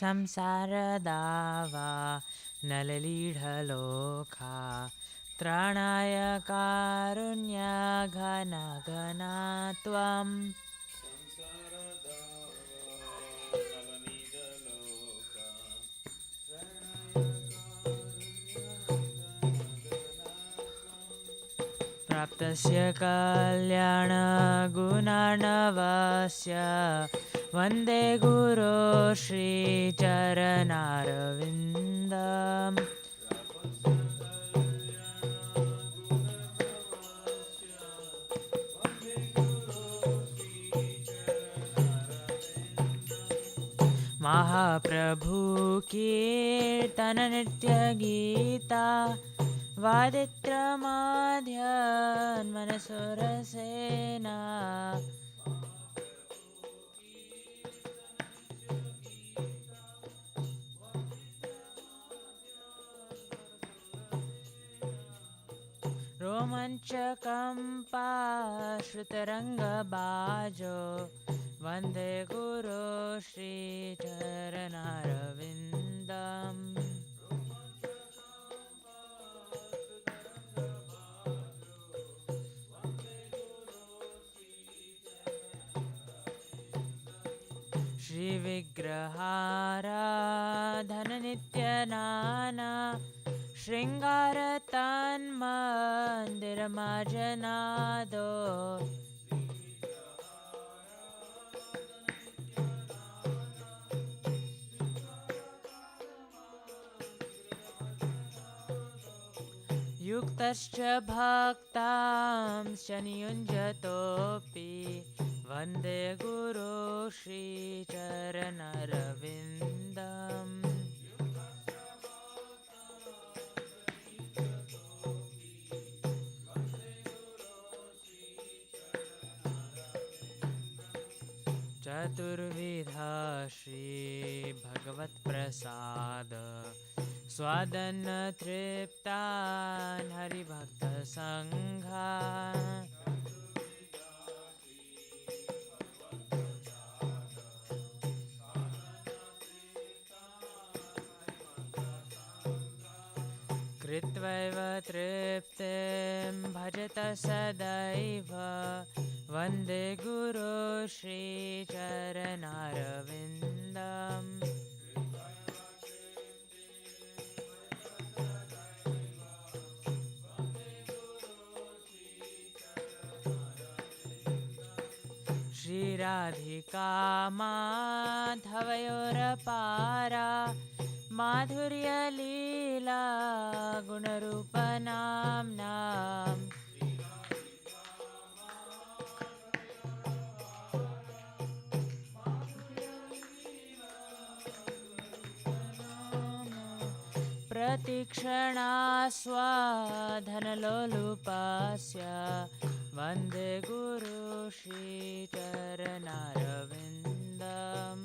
संसारदावा नललीढलोका त्राणाय कारुण्याघनघना त्वम् प्राप्तस्य कल्याणगुणार्णवस्य वन्दे गुरो श्रीचरणारविन्दम् महाप्रभु कीर्तन नित्यगीता वादित्रमाध्यन्मनसुरसेना रोमञ्चकम्पा श्रुतरङ्गबाजो वन्दे गुरो श्रीचरणारविन्दम् श्रीविग्रहाराधननित्यनाना शृङ्गारतन्मन्दिरमाजनादो युक्तश्च भक्तांश्च नियुञ्जतोऽपि वन्दे गुरो श्रीचरणरविन्दम् चतुर्विधा श्रीभगवत्प्रसाद स्वादन्न तृप्तान् हरिभक्तसङ्घान् कृत्वैव तृप्तिं भजत सदैव वन्दे गुरो श्रीचरणारविन्दम् श्रीराधिका माधवयोरपारा माधुर्यलीला गुणरूपनाम्नाम् प्रतिक्षणास्वाधनलोलुपस्य वन्दे गुरो श्रीचरणारविन्दम्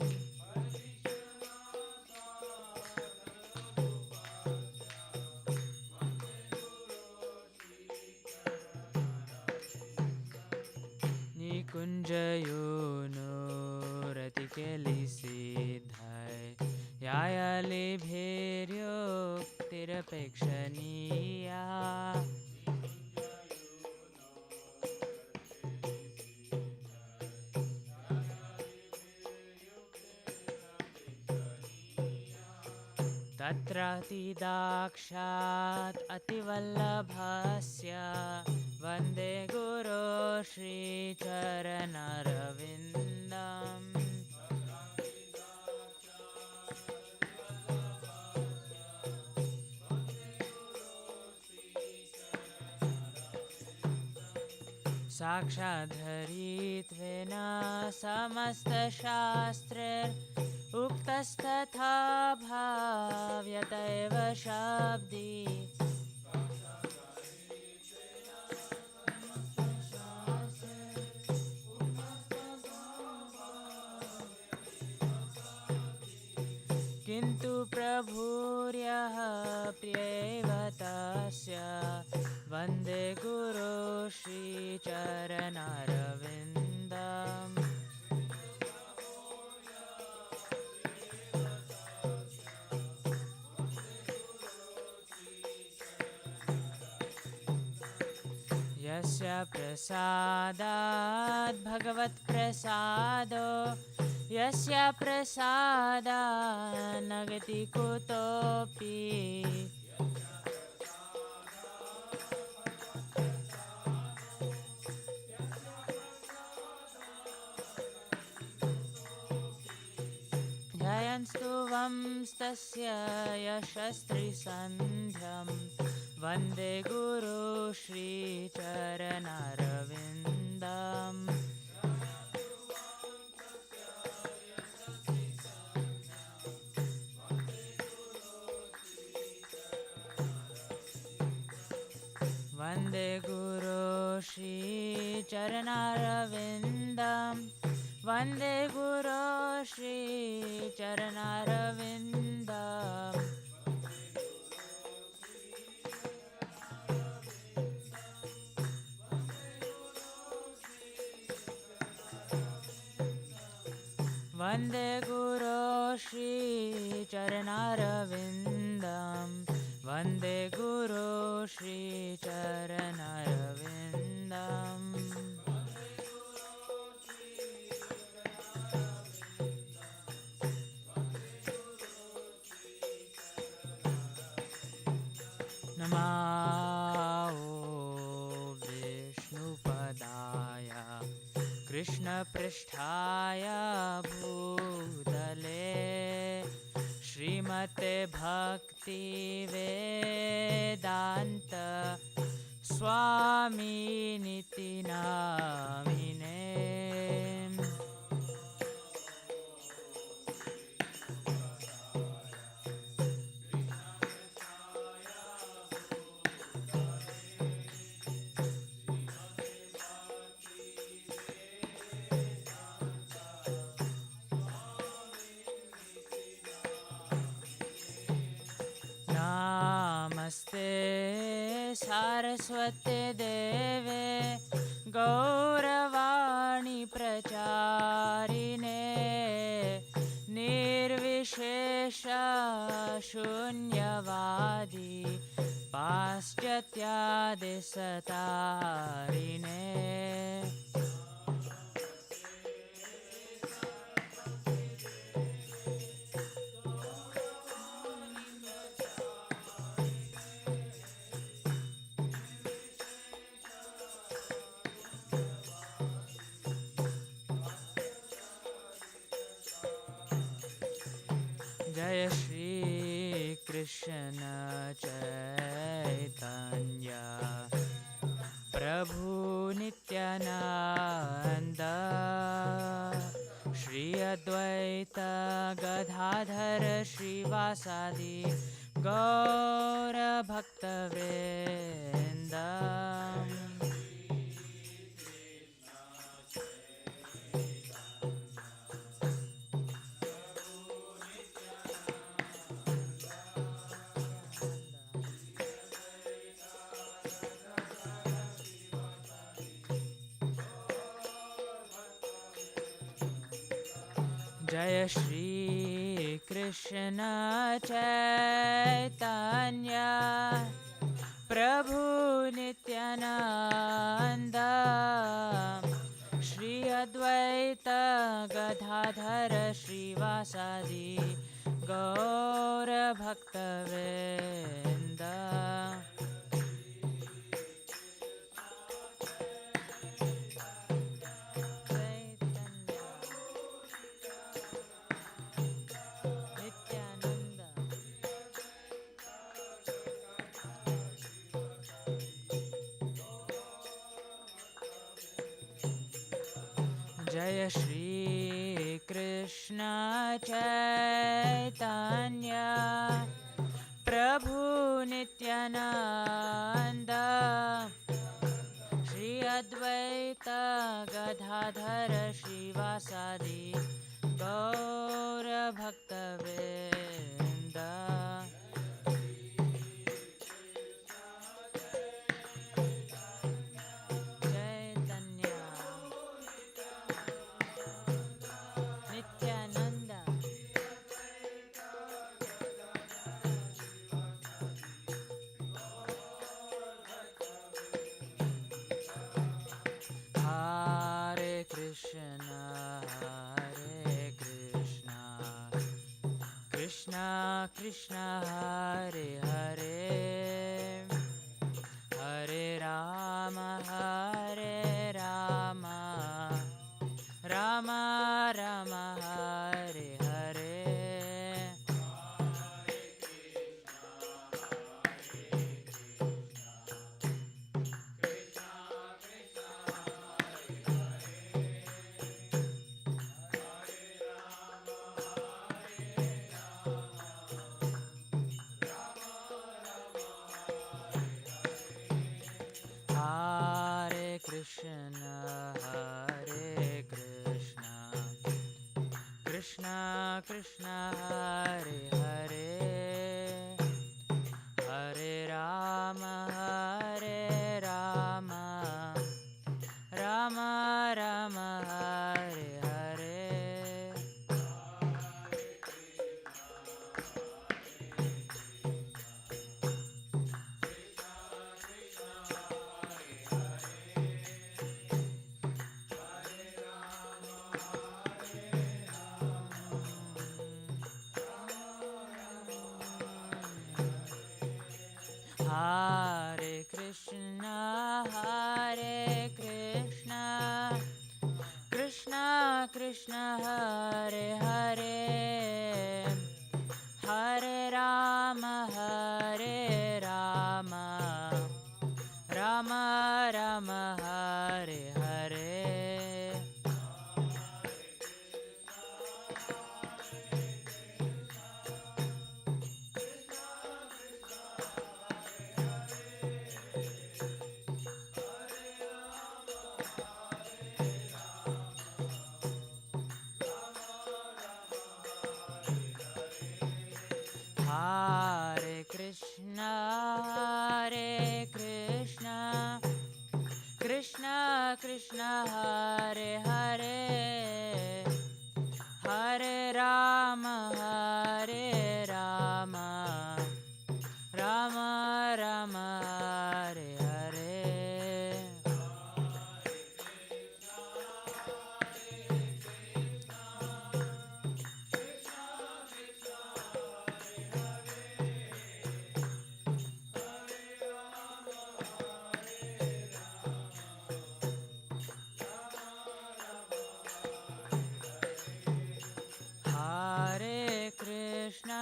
निकुञ्जयोनुरतिकेलिसिद्धै यायालिभिर्योक्तिरपेक्षणीया तत्रातिदाक्षात् अतिवल्लभस्य वन्दे गुरो श्रीचरणारविन्दम् साक्षाद्धरित्वेन समस्तशास्त्रैरुक्तस्तथा भाव्यत एव शब्दी किन्तु प्रभुर्यः प्रियैव तस्य वन्दे गुरो श्रीचरणारविन्दम् यस्य प्रसादात् भगवत्प्रसादो यस्य प्रसादात् न गति कुतोऽपि ध्यायन्स्तु वंस्तस्य यशस्त्रिसन्ध्यं वन्दे गुरु श्रीचरणारविन्दम् वन्दे गुरु श्रीचरणारविन्दम् वन्दे गुरु श्रीचरणारविन्दम् वन्दे गुरु श्रीचरणारविन्दम् वन्दे गुरु श्रीचरणारविन्दम् नमो विष्णुपदाय कृष्णपृष्ठाय भूतले श्रीमते भक्तिवेदान्त स्वामिनिति नामिने नमस्ते सारस्वते देवे गौरवाणी प्रचारिणे निर्विशेष शून्यवादी पाश्चात्यादिसतारिणे जय श्री कृष्ण चैतन्य प्रभु नित्यानंद श्री अद्वैत गदाधर श्रीवासादि गौर भक्तवृंद जय श्री कृष्ण चैतन्य प्रभु नित्यानंद श्री अद्वैत गदाधर श्रीवासादि गौर भक्तवृंद जय श्री कृष्ण चैतन्य प्रभु नित्यानंद श्री अद्वैत गदाधर श्रीवासादि गौर भक्तवृंद Krishna, Hare Krishna, Krishna Krishna, Hare Hare, Hare Rama, Hare Rama, Rama Rama, Hare Hare. Hare Krishna, Hare Krishna, Krishna Krishna, Hare Hare, Hare Rama, Hare Rama, Rama Rama, Hare Hare. Hare Krishna, Hare Krishna, Krishna Krishna, Hare Hare, Hare Rama, Hare Rama, Rama Rama, Hare Hare. Hare Krishna, Hare Krishna, Krishna Krishna, Hare Hare, Hare Rama, Hare Rama, Rama Rama, Hare Hare. Hare Krishna,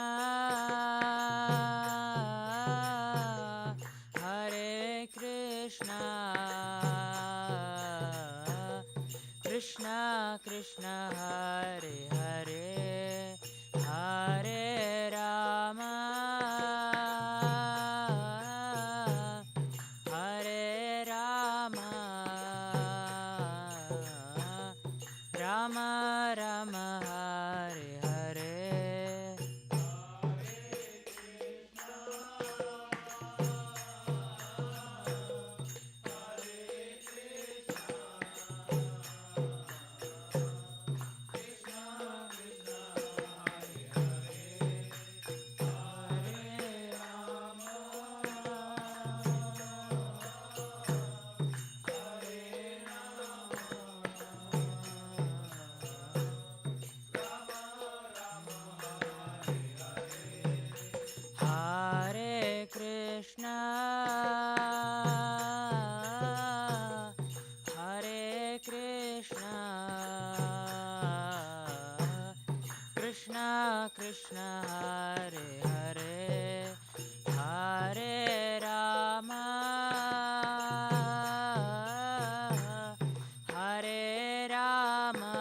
Hare Krishna, Krishna Krishna, Hare Hare, Hare Rama, Hare Rama, Rama Rama, Hare Hare. Hare Krishna, Hare Krishna, Krishna Krishna, Hare Hare, Hare Rama, Hare Rama,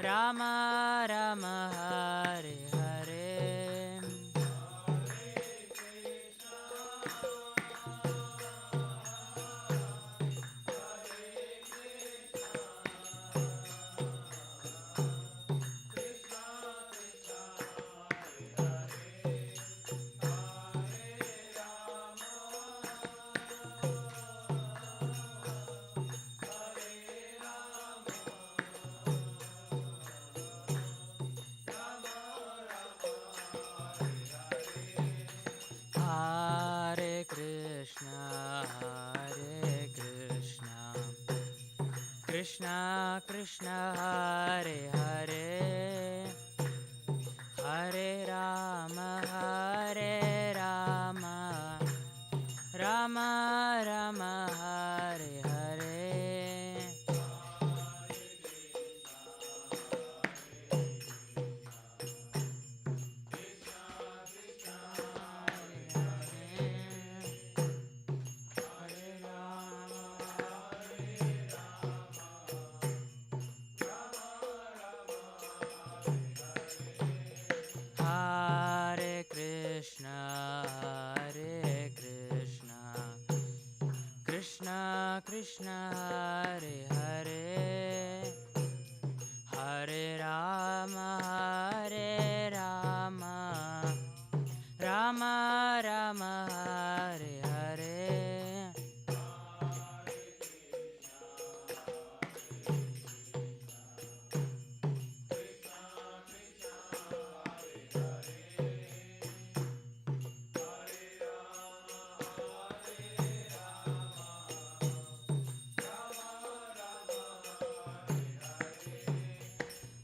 Rama Rama, Hare Hare. Krishna Krishna Hare Hare Hare Rama Hare Rama Rama Rama Hare Hare Hare Krishna, Hare Krishna, Krishna Krishna, Hare Hare, Hare Rama, Hare Rama, Rama Rama, Hare Hare.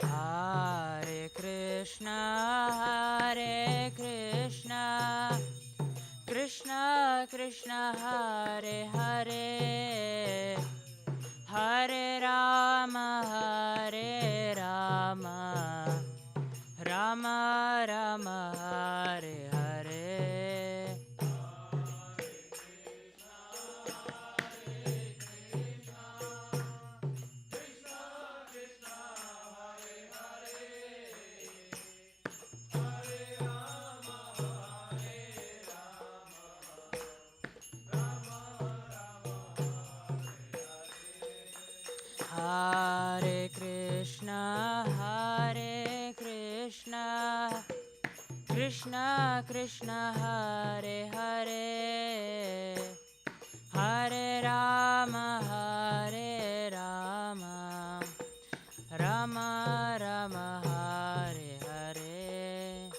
Hare Krishna, Hare Krishna, Krishna Krishna, Hare Hare, Hare Rama, Hare Rama, Rama Rama, Hare Hare. Hare Krishna, Hare Krishna, Krishna Krishna, Hare Hare, Hare Rama, Hare Rama, Rama Rama, Hare Hare.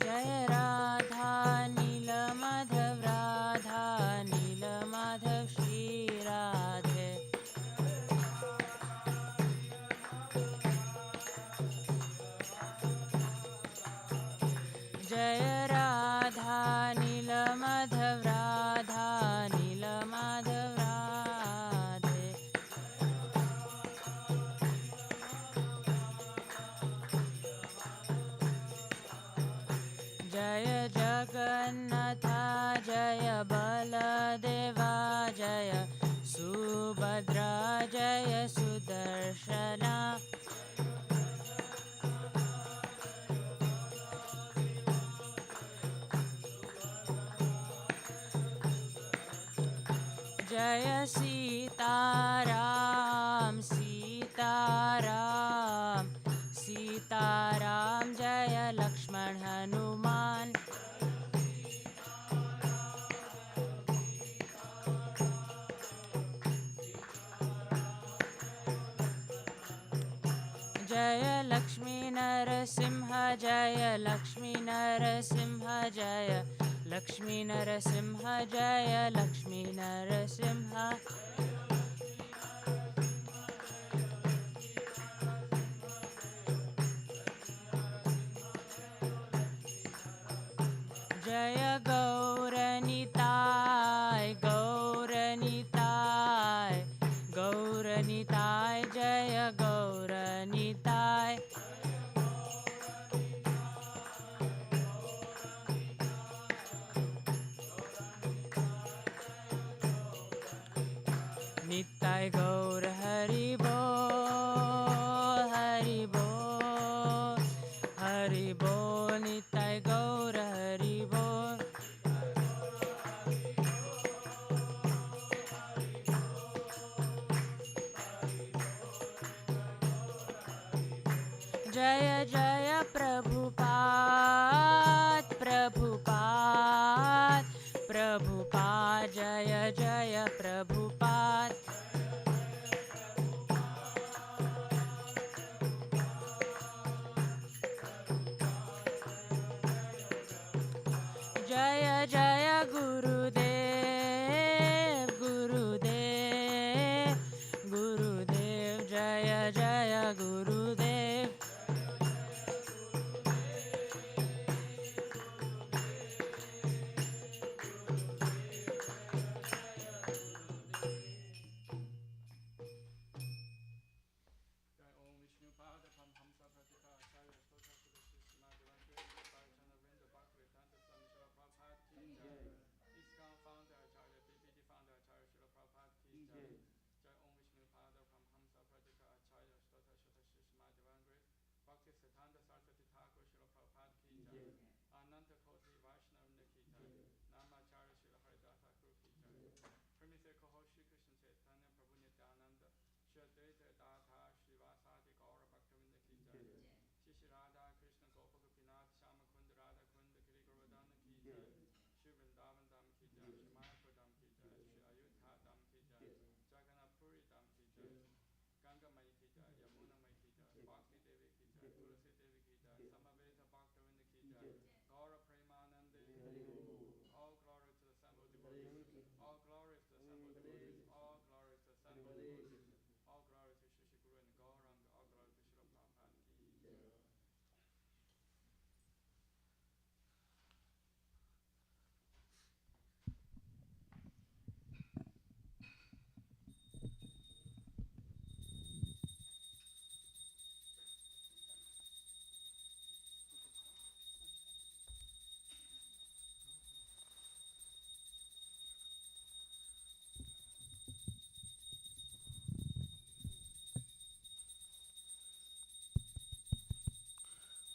Jai Radha Nila Madhav Radha Nila Madhav Shri Radhe. Jai Radha Nila Madhav Radha Nila Madhav Radhe. Jaya Jagannatha Jaya Baladeva Jaya Subhadra Jaya Sudarshana. Jaya Sita Ram Sita Ram Sita Ram Jaya Lakshman Hanuman. Jaya Lakshmi Narasimha Jaya Lakshmi Narasimha Jaya Lakshmi Narasimha Jaya Lakshmi Narasimha. Jaya Gauranitai Gauranitai Gauranitai Jaya Gauranitai. Nitai Gaur Hari Bol Hari Bol Hari Bol Nitai Gaur Hari Bol. Jaya Jaya Prabhupada Prabhupada Prabhupada जय जय गुरुदेव गुरुदेव गुरुदेव जय जय गुरुदेव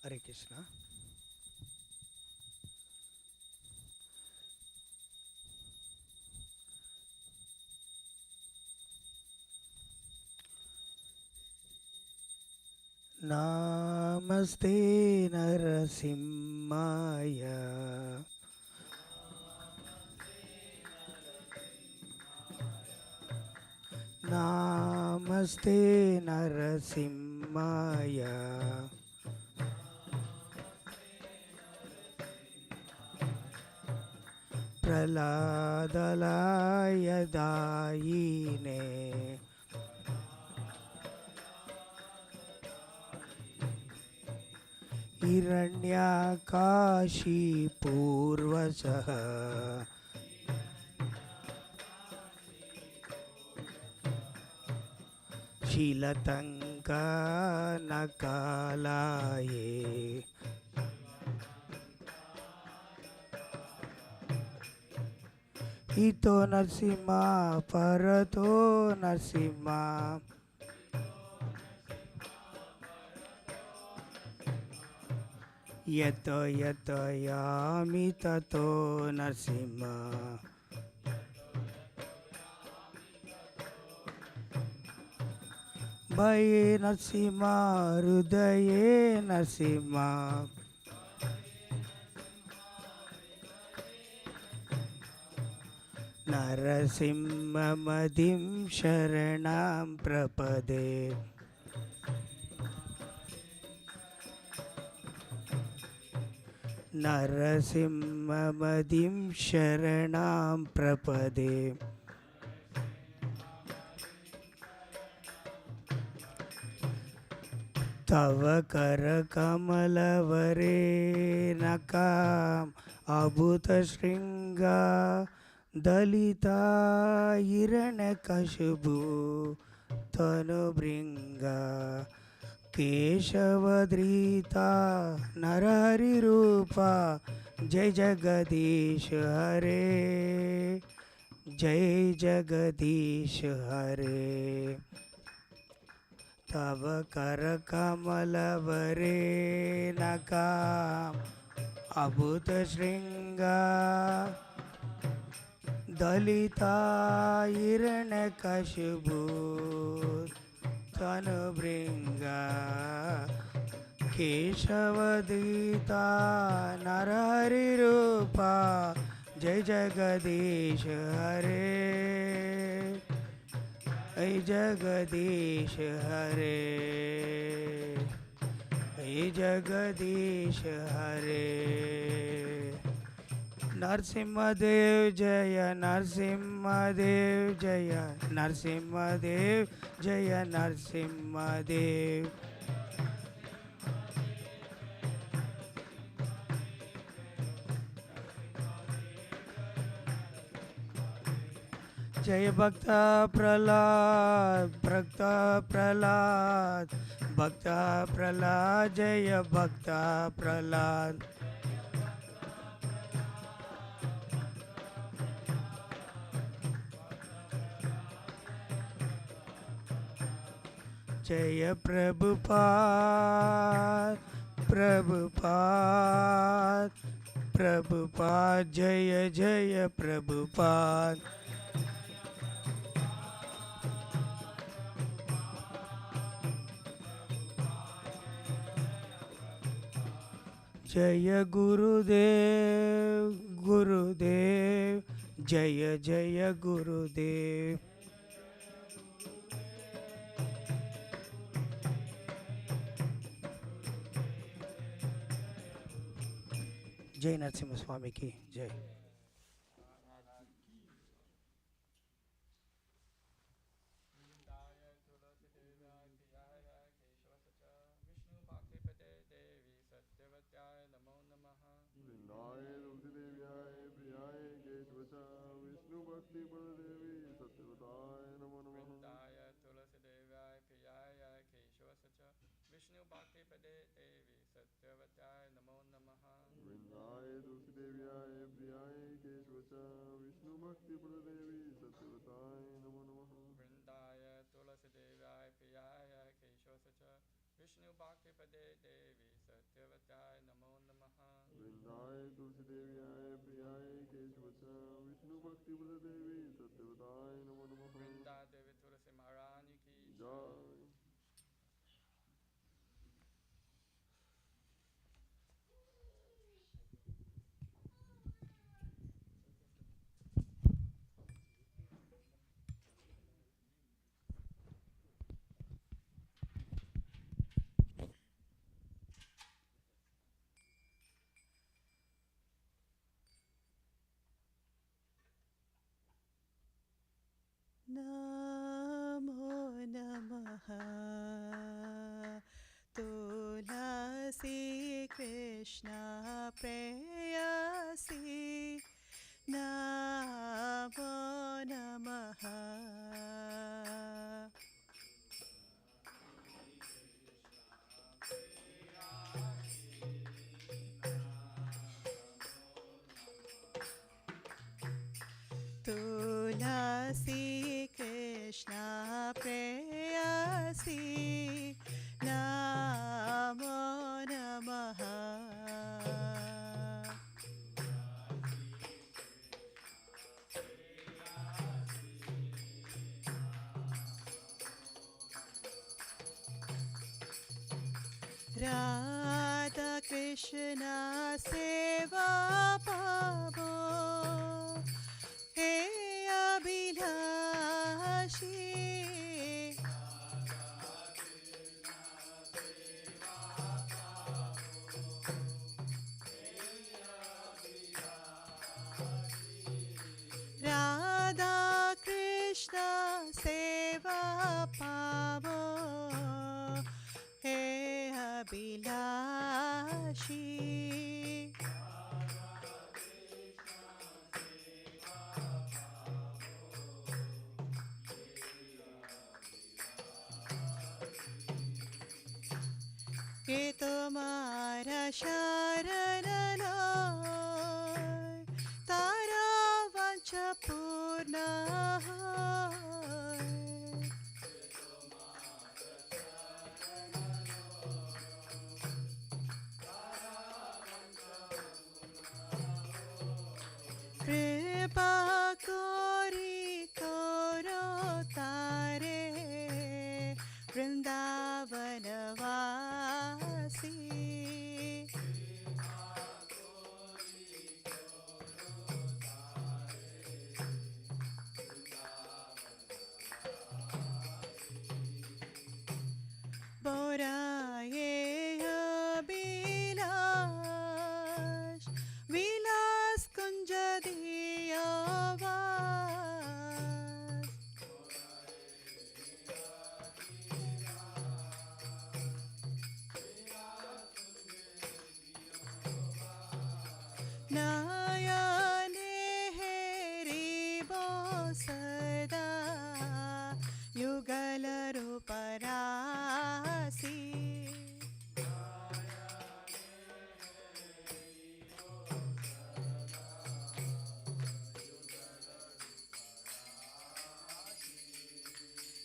Hare Krishna. Namaste Narasimhaya. Namaste Narasimhaya. Praladalaya dayine. हिरण्यकाशी पूर्वजः शीलतङ्का नकालाये इतो नरसिंहा परतो नरसिंहा यतो यतो यामि ततो नरसिंहा भये नरसिंहा हृदये नरसिंहा नरसिंहमदिं शरणं प्रपदे नरसिंहमदिं शरणं प्रपदे तव करकमलवरे नकाम् अभूतशृङ्गा दलिता हिरण्यकशिपु तनुभृङ्गा केशवधृता नरहरिरूपा जय जगदीश हरे जय जगदीश हरे तव करकमलवरे नकाम् अभूतशृङ्गा दलिता हिरण्यकशिपु तनुभृङ्गा केशवधृता नरहरिरूपा जय जगदीश हरे जय जगदीश हरे जय जगदीश हरे नरसिंहदेव जय नरसिंहदेव जय नरसिंहदेव जय नरसिंहदेव। जय भक्त प्रहलाद भक्त प्रहलाद जय भक्त प्रहलाद। जय प्रभुपाद प्रभुपाद जय जय प्रभुपाद। जय गुरुदेव जय जय गुरुदेव। जय नरसिंह स्वामी की जय। नमो नमः तुलसी कृष्ण प्रेयसी नमो नमः। तुलसी कृष्ण प्रेयसी नमो नमः। राधा कृष्ण सेवा पावो हे अभिलाषी। राधा कृष्ण सेवा पावो हे अभिलाषी। ये तुम्हारा शरण लय तारा वंश पूर्ण होय। कृपा कोरी करो तारे वृंदावन वासी। बोराए अभिलाष विलास कुंज नयने हेरिबो सदा युगलरू परासी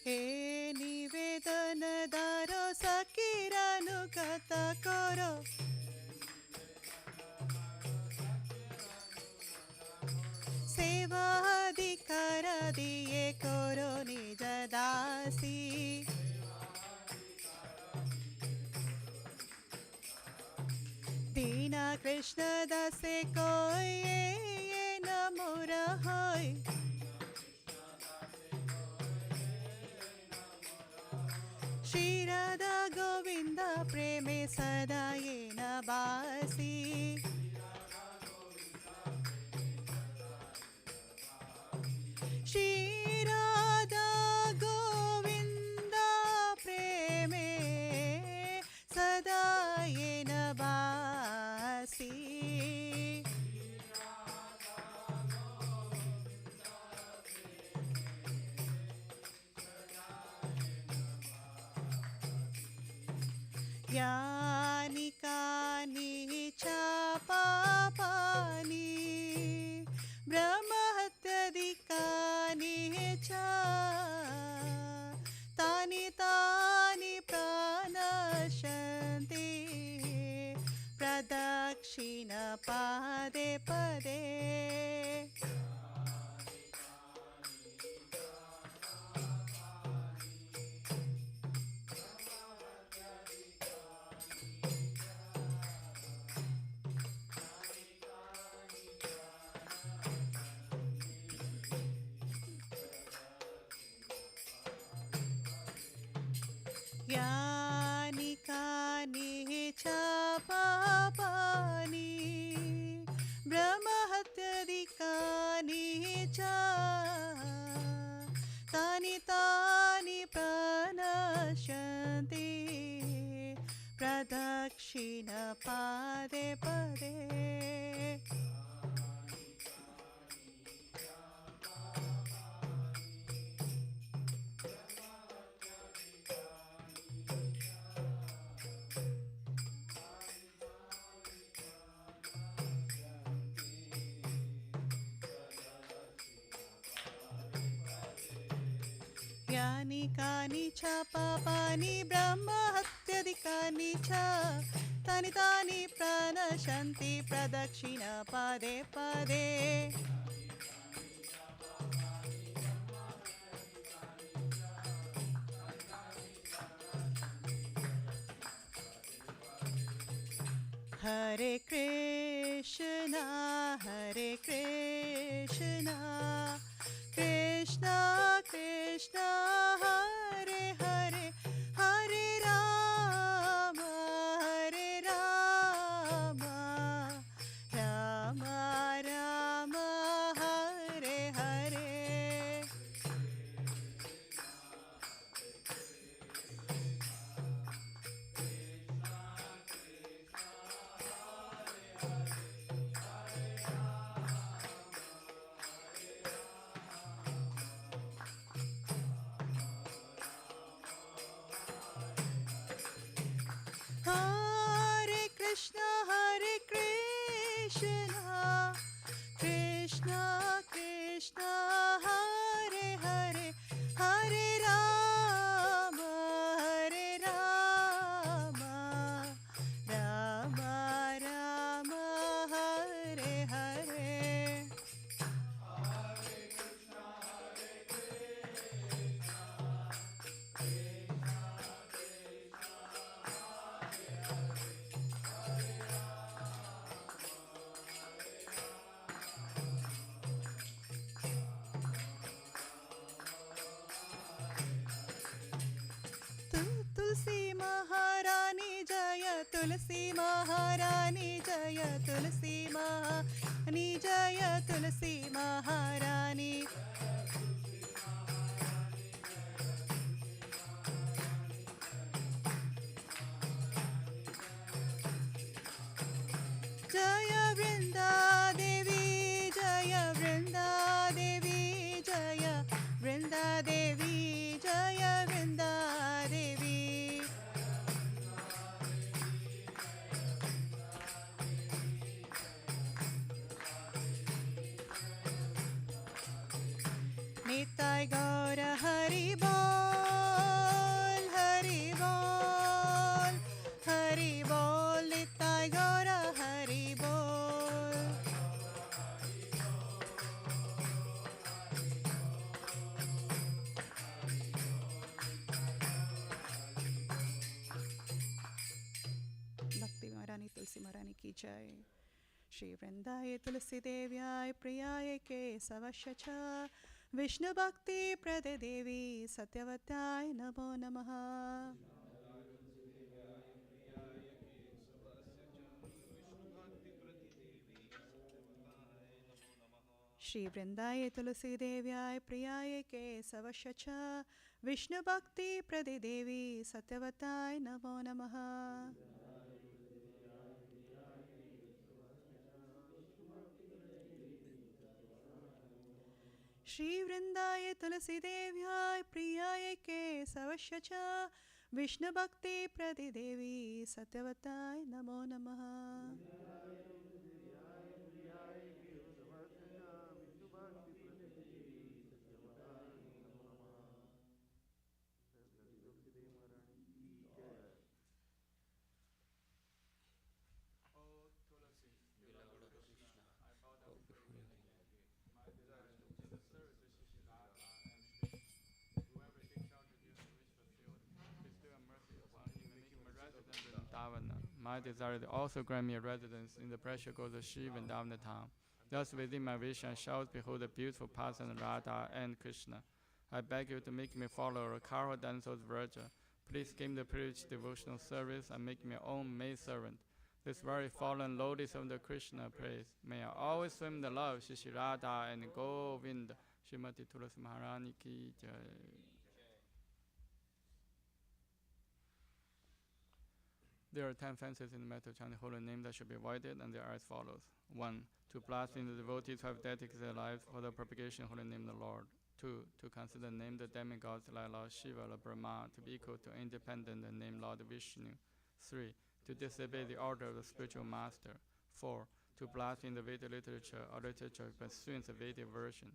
हे निवेदनदारो सकीरानुगत करो सेवा अधिकार दिए करो निज दासी दीना कृष्ण दासे कोई नमुर होय श्री राधा गोविंद प्रेमे सदा ये नबासी श्री राधा गोविंद प्रेमे सदा ये नबासी यानि कानि च पापानि ब्रह्महत्यादिकानि च तानि तानि प्रणश्यन्ति प्रदक्षिण पदे पदे यानि कानि च पापानि ब्रह्महत्यादिकानि च तानि तानि प्रणश्यन्ति प्रदक्षिण पदे पदे यानि कानि च पापानि ब्रह्महत्यादिकानि च तानि तानि प्रणश्यन्ति प्रदक्षिण पदे पदे हरे Krishna Krishna Krishna Hare Hare Hare Ram Ram Ram Hare Hare Hare Krishna Krishna Krishna Hare Hare Hare Rama Rama Rama Hare Hare तुलसी महारानी जय तुलसी महारानी जय तुलसी महारानी जय तुलसी महारानी जय Vrinda Devi Nitai Gaura Hari Bol, Hari Bol, Hari Bol, Nitai Gaura Hari Bol. Bhakti Maharani Tulsi Maharani ki jai. Shri Vrindaye Tulsi Devyay Priyaye Kesavasya Cha Vishnu Bhakti Prade Devi Satyavatay Namo Namaha. Shri Vrindaye Tulsi Devyay Priyaye Kesavasya Cha Vishnu Bhakti Prade Devi Satyavatay Namo Namaha. Shri Vrindaye Tulsi Devyay Priyaye Kesavasya Cha Vishnu Bhakti Prade Devi Satyavatay Namo Namaha. My desire to also grant me a residence in the precious gods of Shiva and Dhamma. Thus, within my vision, I shall behold the beautiful person Radha and Krishna. I beg you to make me follower, Karo Danso's virgin. Please give me the privileged devotional service and make me your own maidservant. This very fallen lotus of the Krishna praise. May I always swim in the love, Shri Radha and Govinda. Srimati Tulasi Maharani ki jai. There are 10 fences in the matter of chanting holy name that should be avoided, and they are as follows. 1. To blaspheme the devotees who have dedicated their lives for the propagation of holy name of the Lord. 2. To consider name the demigods like Lord Shiva or Brahma to be equal to independent and name Lord Vishnu. 3. To disobey the order of the spiritual master. 4. To blaspheme the Vedic literature or literature pursuing the Vedic version.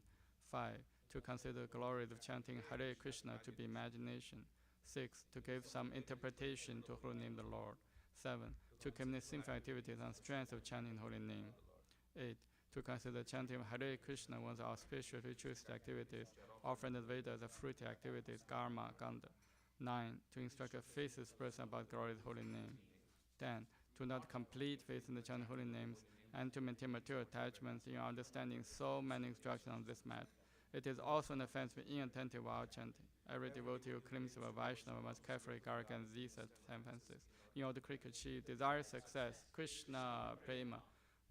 5. To consider the glories of chanting Hare Krishna to be imagination. 6. To give some interpretation to holy name of the Lord. 7. To commit sinful activities on strength of chanting holy name. 8. To consider chanting Hare Krishna one of our spiritual ritualistic activities, offering the Vedas as fruity activities, karma, ganda. 9. To instruct a faithless person about glorious holy name. 10. To not complete faith in the chanting holy names and to maintain material attachments in understanding so many instructions on this matter. It is also an offense to be inattentive while chanting. Every devotee who claims to be a Vaishnava must carefully guard against these offenses in order to achieve desired success. Krishna Prema.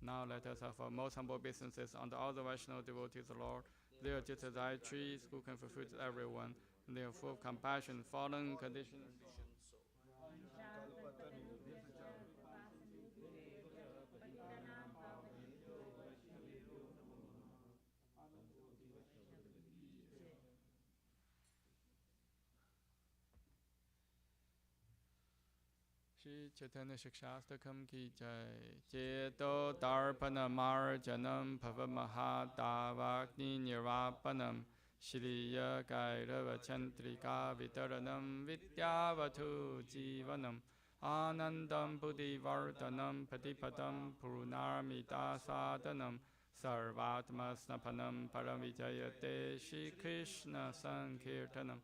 Now let us have our most humble businesses under all the Vaishnava devotees, Lord. They are just as I trees who can fulfill everyone. They are full of compassion, fallen conditions. Shri Chaitanya Shikshastakam ki jai. Cheto Darpana Marjanam Pavamahadavagni Nirvapanam Shriya Kairava Chantrika Vitaranam Vidyavatu Jivanam Anandam Buddhi Vardhanam Patipatam Purnarmita Sadhanam Sarvatma Snapanam Paramvijayate Shri Krishna Sankirtanam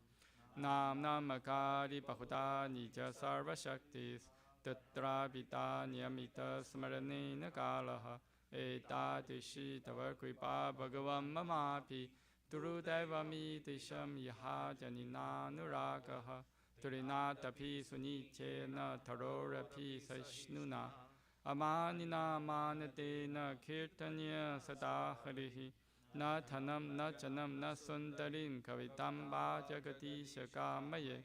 Nam Namakari Bahuda Nija Sarva Shaktis Tatra Pita Niyamita Smaranena Kalaha Eta Dishi Tava Kripa Bhagavam Mamapi Durudeva Mitisham Yaha Janina Nuragaha Turinata Pi Sunichena Tarora Pi Sashnuna Amanina Manatena Kirtanya Sada Harihi Na Thanam, Na Chanam, Na Sundarim, Kavitam Ba Jagati Shakamaye,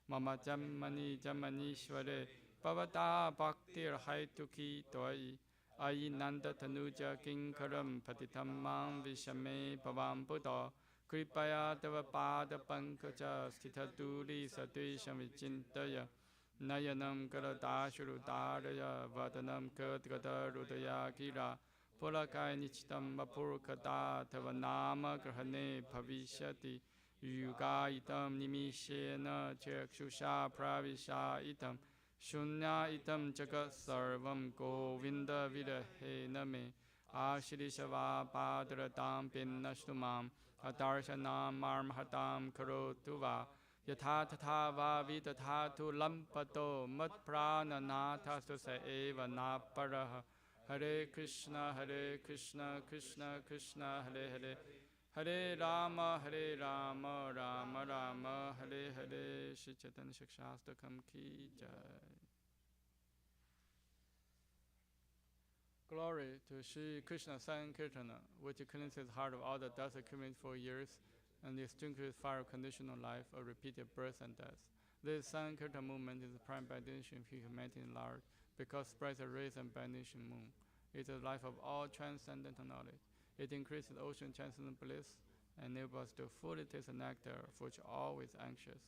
Mama Jamani Jamanishware, Pavata Bhaktir Haituki Toi, Ayi Nanda Tanuja Kinkaram, Patitam Mam Vishame Pavam Buddha, Kripaya Dava Pada Pankaja, Stita Duri Sadvisham Vichintaya, Nayanam Karadashrudaraya, Vadanam Kadgada Rudaya Gira, Pulakai Nichitam Vapurkada Tavanama Grahane Bhavishyati Yugayitam nimishena chakshusha pravisha itam Shunya itam jagat sarvam govinda vidahe name Ashirishava padratam pinnashtumam Adarsanam marmhatam karotuva Yatha tatha va vitatha lampato mat prananatha sa eva na paraha Hare Krishna Krishna Krishna Hare Hare Hare Rama Rama Rama Hare Hare Shri Chaitanya Shastakam Ki Jai. Glory to Sri Krishna Sankirtana, which cleanses the heart of all the dust accumulated for years and extinguishes fire of conditional life of repeated birth and death. This Sankirtan movement is the prime benediction of humanity in large because it spreads a rays and benediction moon. It is the life of all transcendental knowledge. It increases ocean transcendent bliss and enables us to fully taste the nectar for which always anxious.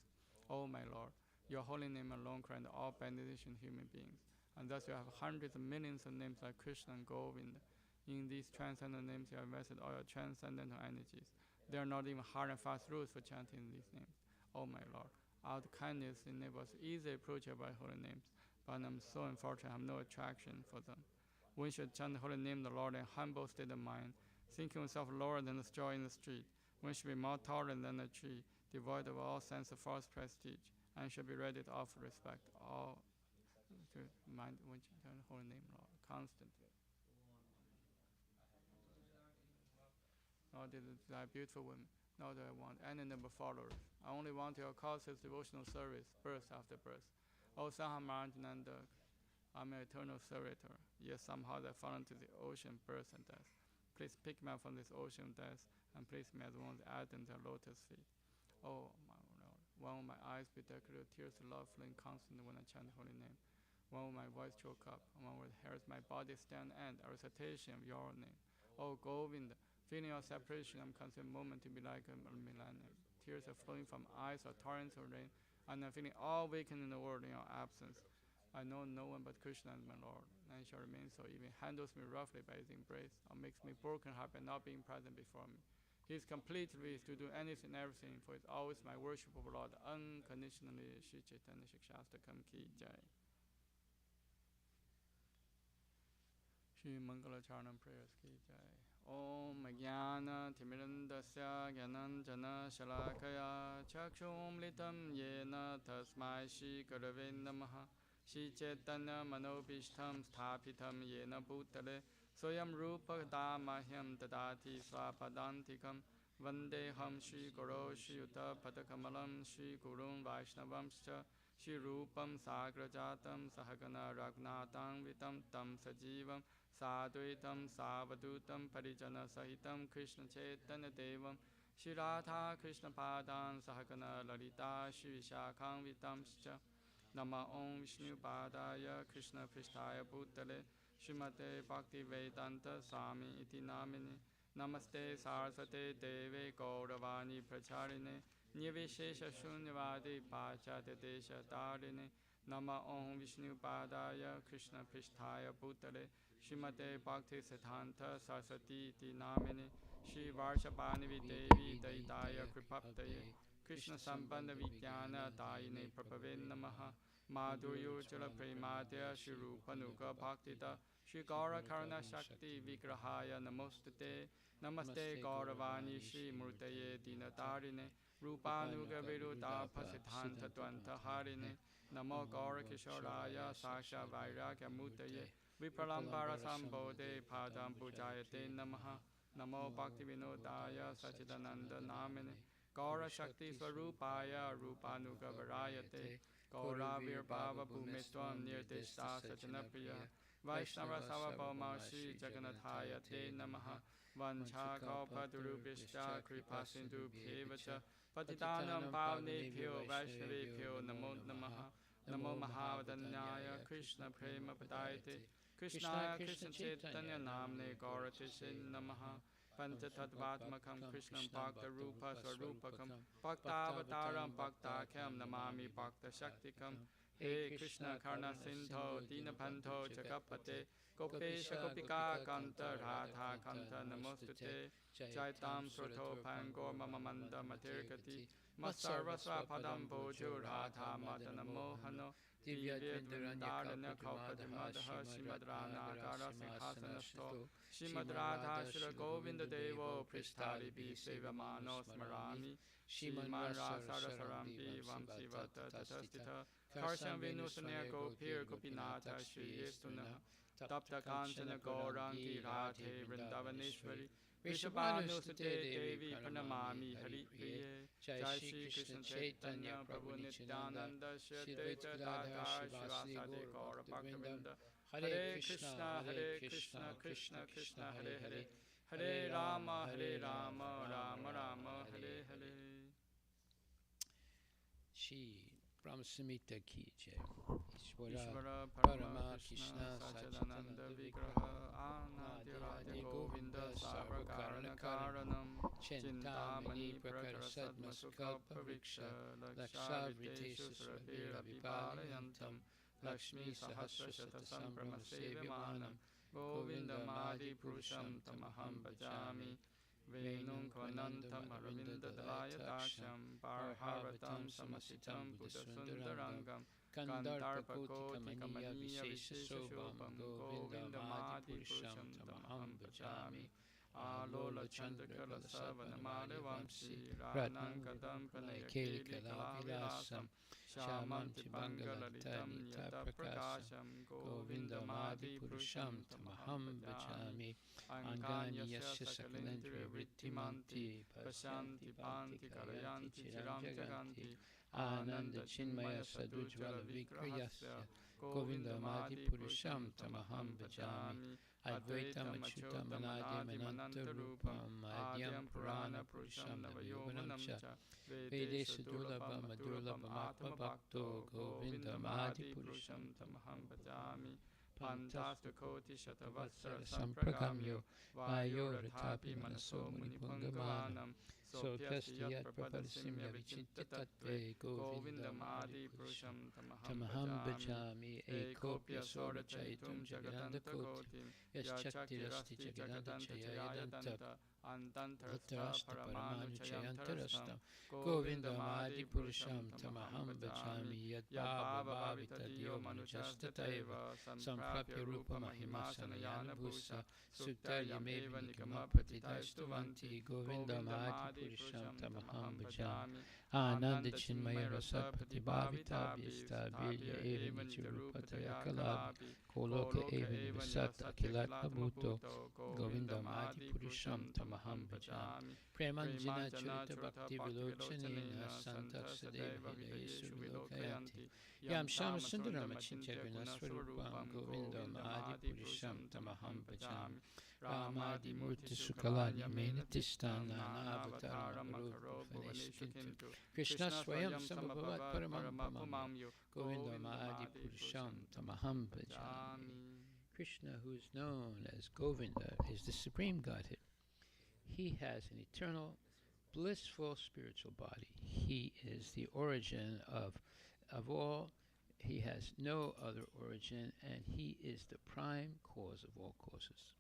O my Lord, your holy name alone grants all benediction human beings, and thus you have hundreds of millions of names like Krishna and Govinda. In these transcendental names, you have invested all your transcendental energies. There are not even hard and fast rules for chanting these names. O my Lord, out of kindness enables easy approach by holy names, but I'm so unfortunate I have no attraction for them. One should chant the holy name of the Lord in a humble state of mind, thinking oneself lower than the straw in the street. One should be more tolerant than a tree, devoid of all sense of false prestige, and should be ready to offer respect all to mind when you chant the holy name of the Lord constantly. Now this is thy beautiful women. Now do I want any number of followers. I only want your causes devotional service, birth after birth. O Sahamarjananda, I'm an eternal servitor. Yet somehow I fall into the ocean, birth and death. Please pick me up from this ocean of death and place me as one of the ardent lotus feet. Oh, my Lord, one of my eyes be decorated with tears of love flowing constantly when I chant the holy name. One will my voice choke up, and one will hairs my body stand and a recitation of your name. O Govinda, feeling your separation, I'm considered a moment to be like a millennium. Tears are flowing from eyes or torrents of rain, and I'm feeling all weakened in the world in your absence. I know no one but Krishna is my Lord, and shall remain so. Even handles me roughly by his embrace, or makes me broken heart by not being present before me. He is completely released to do anything and everything, for he is always my worshipful Lord, unconditionally. Shri Chaitanya Shastakam Ki Jai. Shri Mangala Charanam prayers Ki Jai. Om Jnana Timirandasya Jnananjana Shalakaya Chakshum Litam Yena Tasmai Shri Gurave Namaha Shri Chaitanya Manobishtam Sthapitam Yena Bhutale Soyam Rupa Damahyam Dadati Swapadantikam Vandeham Shri Guru Shri Uta Padakamalam Shri Gurun Vaishnavamscha Shri Rupam Sagrajatam Sahagana Ragnatam Vitam Tam Sajivam Sadhuitam Savadutam Parijana Sahitam Krishna Chaitanya Devam Shri Radha Krishna Padan Sahagana Lalita Shri Vishakam Vitamscha Nama Om Vishnu Padaya Krishna Prishtaya Bhutale Srimate Bhakti Vedanta Swami Iti Namini Namaste Saraswate Deve Gauravani Pracharine Nirvishesha Shunyavadi Pachate Desha Tarine Nama Om Vishnu Padaya Krishna Prishtaya Bhutale Srimate Bhakti Siddhanta Saraswati Iti Namini Shri Varshabhani Devi Daitaya Kripaptaye Krishna Sambandha Vijnana Dayine Prabhave Namaha Madhuryo Jala Premadya Shri Rupanuga Bhaktita Shri Gaura Karuna Shakti Vigrahaya Namostate Namaste Gauravani Shri Murtaye Dinatarine Rupanuga Viruddha Pasiddhanta Dvanta Harine Namo Gaura Kishoraya Saksha Vairagya Mutaye Vipralambara Sambodhe Padam Pujayate Namaha Namo Bhakti Vinodaya Sachidananda Namine Gaura Shakti Swarupaya Rupanuga Varayate Gauravir Bhava Bhumetvam Nirdishta Sajanapriya Vaishnava Savabhauma Shri Jagannathaya Te Namaha Vancha Kalpadurubhishta Kripa Sindhu Bhevacha Patitanam Pavnebhyo Vaishnavebhyo Namo Namaha Namo Mahavadanyaya Krishna Prema Padayate Krishna Krishna Chaitanya Namne Gauratishe Namaha Panchatattvatmakam Krishnam Bhakta Rupa Swarupakam Bhaktavataram Bhaktakham Namami Bhakta Shaktikam He Krishna Karna Sindho Dinabandho Jagapate Gopesha Gopika Kanta Radha Kanta Namostute Jaitam Sroto Pangor Mamamanda Matirgati Masarvasva Padam Bojo Radha Madana Mohano Divya Vrindarana Kaupadimadha Shimadrana Gara Singhasanasto Shimad Radha Shri Govinda Devo Prishtari Bhi Sevamano Smarami Shiman Rasa Sarampi Vamsi Vata Tatastita Karsham Venusanya Gopir Gopinata Shri Yestunaha Tapta Kanchana Gaurangi Radhe Vrindavaneshwari Vrishabhanusute Devi Pranamami Hari Priye Jai Shri Krishna Chaitanya Prabhu Nityananda Shri Advaita Gadadhar Shivasadi Gaura Bhaktavinda Hare Krishna Krishna Krishna Hare Hare Hare Rama Rama Rama Hare Hare. Shri Brahmasamhita ki jai. Ishvara Parama Parama Krishna Krishna Sachidananda Sachidananda Vigraha Vigraha Anadirade Anadirade Govinda Govinda Sarva Karana Sarva Karanam Karanam Chintamani Chintamani Prakara Prakara Sadmaskalpa Sadmaskalpa Vriksha Vriksha Lakshavriteshu Lakshavriteshu Surabhira Surabhira Vipalayantam Vipalayantam Lakshmi Lakshmi Sahasra Sahasra Shata Shata Sambrahma Sambrahma Sevimanam Sevimanam Govinda Madi Purusham Purusham Tamaham Tamaham Bhajami Bhajami Venum Kvanantam Aravinda Dalaya Daksham Parharvatam Samasitam Buddha Sundarangam Kandarpa Koti Kandarpa Koti Kamaniya Kamaniya Vishesha Vishesha Sobham Shobham Govinda Govinda Madi Madi Purusham Purusham Tamaham Tamaham Bhajami Bhajami Alola Alola Chandrakala Chandrakala Savanamali Savanamali Vamsi Vamsi Ratnam Ranang Kadam Nilay Panaya Keli Keli Kala Kala Vilasam Vilasam Shamam Shamam Tibangala Tibangalalitam Lita Yata Prakasham Prakasham Govinda Govinda Madi Madi Purusham Purusham Tamaham Tamaham Bhajami Bhajami Angani Anganyasya Yasya Sakalendriya Sakalendriya Vrittimanti Vrittimanti Pasyanti Pasyanti Panti Panti Karayanti Karayanti Chiram Chiram Jaganti Jaganti Ananda Ananda Chinmaya Chinmaya Sadujvala Sadujala Vigrahasya Vigrahasya Govinda Govinda Madi Madi Purusham Purusham Tamaham Tamaham Bhajami Bhajami Advaitam Advaitam Achyutam Achyutam Anadyam Anadim Anantarupam Anantarupam Adyam Adyam Purana Purana Purusham Purusham Navayovanam Navayovanam Cha Cha Vedesha Vedesha Dulabha Durlabam Madurlabha Madurlabam Matma Atma Bhakto Bhakto Govinda Govinda Madi Madi Purusham Purusham Tamaham Tamaham Bhajami Pantastu Pantastukoti Shatavatsara Vatsara Sampragamyo Sampragamyo Vayo Vayo Ratapi Rathapi Manaso Manaso Munipungamanam Munipungamanam Sopyasti Sopyasti Yat Yat Prapadasimya Prapadasimya Vichitta Vichitta Tattve Tattve Govinda Govinda Madi Madi Purusham Purusham Tamaham Tamaham Bhajami Bhajami Ekopya Ekopya Sola Sola Chaitum Chaitum Jagadanda Jagadanta Koti Kotim Yaschakti Rasti Yachaktirasti Jagadanda Jagadanta Chayaya Chayaya Danta Danta Antantarastha Dhattarashta Paramanu Paramanu Chayantarastam Chayantarastam Govinda Govinda Madi Madi Purusham Purusham Tamaham Tamaham Bhajami Bhajami Yad Yad Bhava Bhava Bhavita Bhavita Dio Dio Manujastataiva Manujastateva Samprapya Samprapya Rupa Rupa Mahimasana Mahimasana Yana Yana Bhusa Bhusa Suktarya Suktaryam Meva Eva Nikama Nikama Patitaistuvanti Patitaistuvanti Govinda Govinda Madi Madi Purusham Purusham Tamaham Tamaham Bhajami Bhajami Ananda Ananda Chinmaya Chinmay Rasa Rasa Pratibhavita Patibhavita Bhistabilya Bhistapya Eva Eva Nijarupataya Nijarupataya Kalabi Kalapi Koloka Koloka Eva Eva Nivasat Nivasatya Akilat Kilatma Bhuto Bhuto Govinda Govinda Madi Madi Purusham Purusham Tamaham Tamaham Bhajami Bhajami Premanjana Premanjana Charita Churta Bhakti Bhakti Vilochanina Vilochanena Santa Santa Sadeva Sadeva Hridayesu Hridayesu Vilokayanti Vilokayanti Yam Yam Shama Shama Sundaram Sundam Achintya Achintya Gunaswarupam Gunaswarupam Govinda Govinda Madi Madi Purusham Purusham Tamaham Tamaham Bhajami Bhajami Ramadi Ramadi Murti Murti Sukaladi Sukalanya Menatishtan Menatistan Nanavataram Nanavataram Baruch Makaro Bhuvaneshu Bhuvaneshu Kintu Kintu Krishna Krishna Swayam Swayam Sambhavat Samabhavat Paramam Pamamya Paramapamamyo Govinda Govinda Madi Madi Purusham Purusham Tamaham Tamaham Bhajami. Bhajami. Krishna, who is known as Govinda, is the supreme Godhead. He has an eternal, blissful spiritual body. He is the origin of all. He has no other origin, and he is the prime cause of all causes.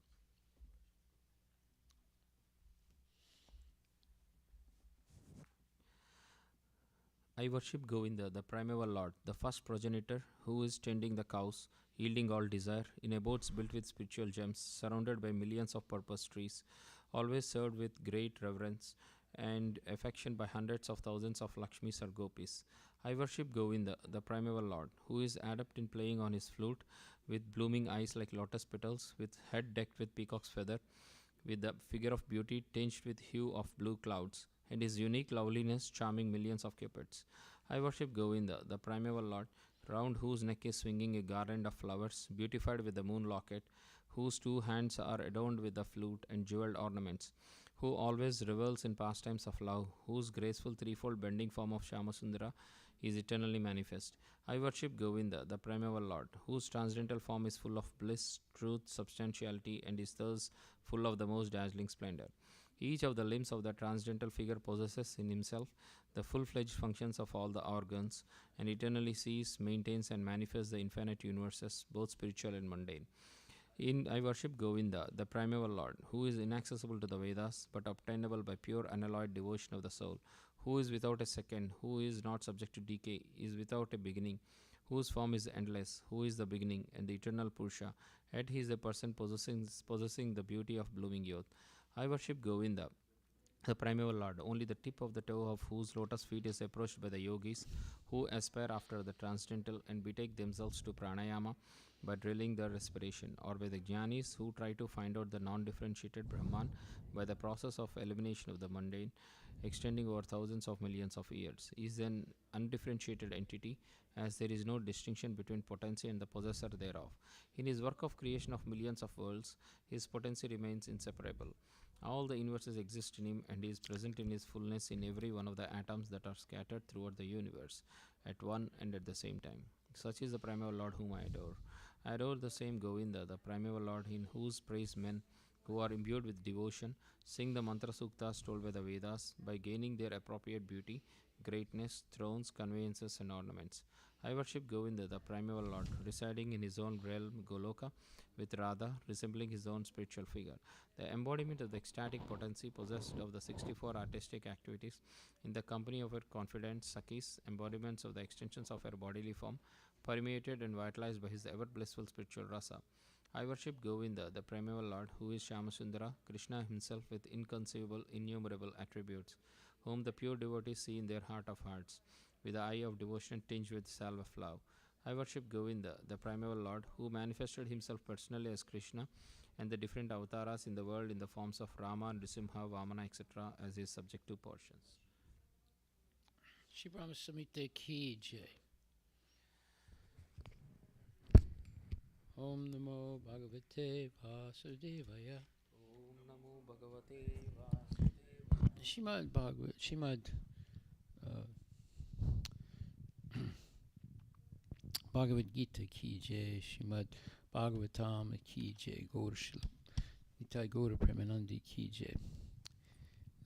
I worship Govinda, the primeval lord, the first progenitor, who is tending the cows, yielding all desire, in abodes built with spiritual gems, surrounded by millions of purpose trees, always served with great reverence and affection by hundreds of thousands of Lakshmis or Gopis. I worship Govinda, the primeval lord, who is adept in playing on his flute, with blooming eyes like lotus petals, with head decked with peacock's feather, with the figure of beauty tinged with hue of blue clouds, and his unique loveliness charming millions of cupids. I worship Govinda, the primeval lord, round whose neck is swinging a garland of flowers, beautified with the moon locket, whose two hands are adorned with the flute and jeweled ornaments, who always revels in pastimes of love, whose graceful threefold bending form of Shamasundara is eternally manifest. I worship Govinda, the primeval lord, whose transcendental form is full of bliss, truth, substantiality, and is thus full of the most dazzling splendor. Each of the limbs of the transcendental figure possesses in himself the full-fledged functions of all the organs, and eternally sees, maintains, and manifests the infinite universes, both spiritual and mundane. In I worship Govinda, the primeval Lord, who is inaccessible to the Vedas but obtainable by pure unalloyed devotion of the soul, who is without a second, who is not subject to decay, is without a beginning, whose form is endless, who is the beginning and the eternal Purusha, yet he is a person possessing the beauty of blooming youth. I worship Govinda, the primeval Lord, only the tip of the toe of whose lotus feet is approached by the yogis who aspire after the transcendental and betake themselves to pranayama by drilling their respiration, or by the jnanis who try to find out the non differentiated Brahman by the process of elimination of the mundane, extending over thousands of millions of years, is an undifferentiated entity, as there is no distinction between potency and the possessor thereof. In his work of creation of millions of worlds, his potency remains inseparable. All the universes exist in him, and he is present in his fullness in every one of the atoms that are scattered throughout the universe at one and at the same time. Such is the primeval Lord whom I adore. I adore the same Govinda, the primeval Lord, in whose praise men who are imbued with devotion sing the mantra suktas told by the Vedas by gaining their appropriate beauty, greatness, thrones, conveyances, and ornaments. I worship Govinda, the primeval Lord, residing in his own realm Goloka, with Radha resembling his own spiritual figure, the embodiment of the ecstatic potency possessed of the 64 artistic activities, in the company of her confident Sakis, embodiments of the extensions of her bodily form, permeated and vitalized by his ever blissful spiritual rasa. I worship Govinda, the primeval Lord, who is Shyamasundara, Krishna himself with inconceivable, innumerable attributes, whom the pure devotees see in their heart of hearts, with the eye of devotion tinged with salve of love. I worship Govinda, the primeval Lord, who manifested himself personally as Krishna and the different avatars in the world in the forms of Rama, Nrisimha, Vamana, etc., as his subjective portions. Shri Brahma Samhita Ki Jai. Om Namo Bhagavate Vasudevaya. Om Namo Bhagavate Vasudevaya. Shrimad Bhagavad Gita Ki Jai. Shrimad Bhagavatam Ki Jai. Gaur Shila Nitai Gaura Premanandi Ki Jai.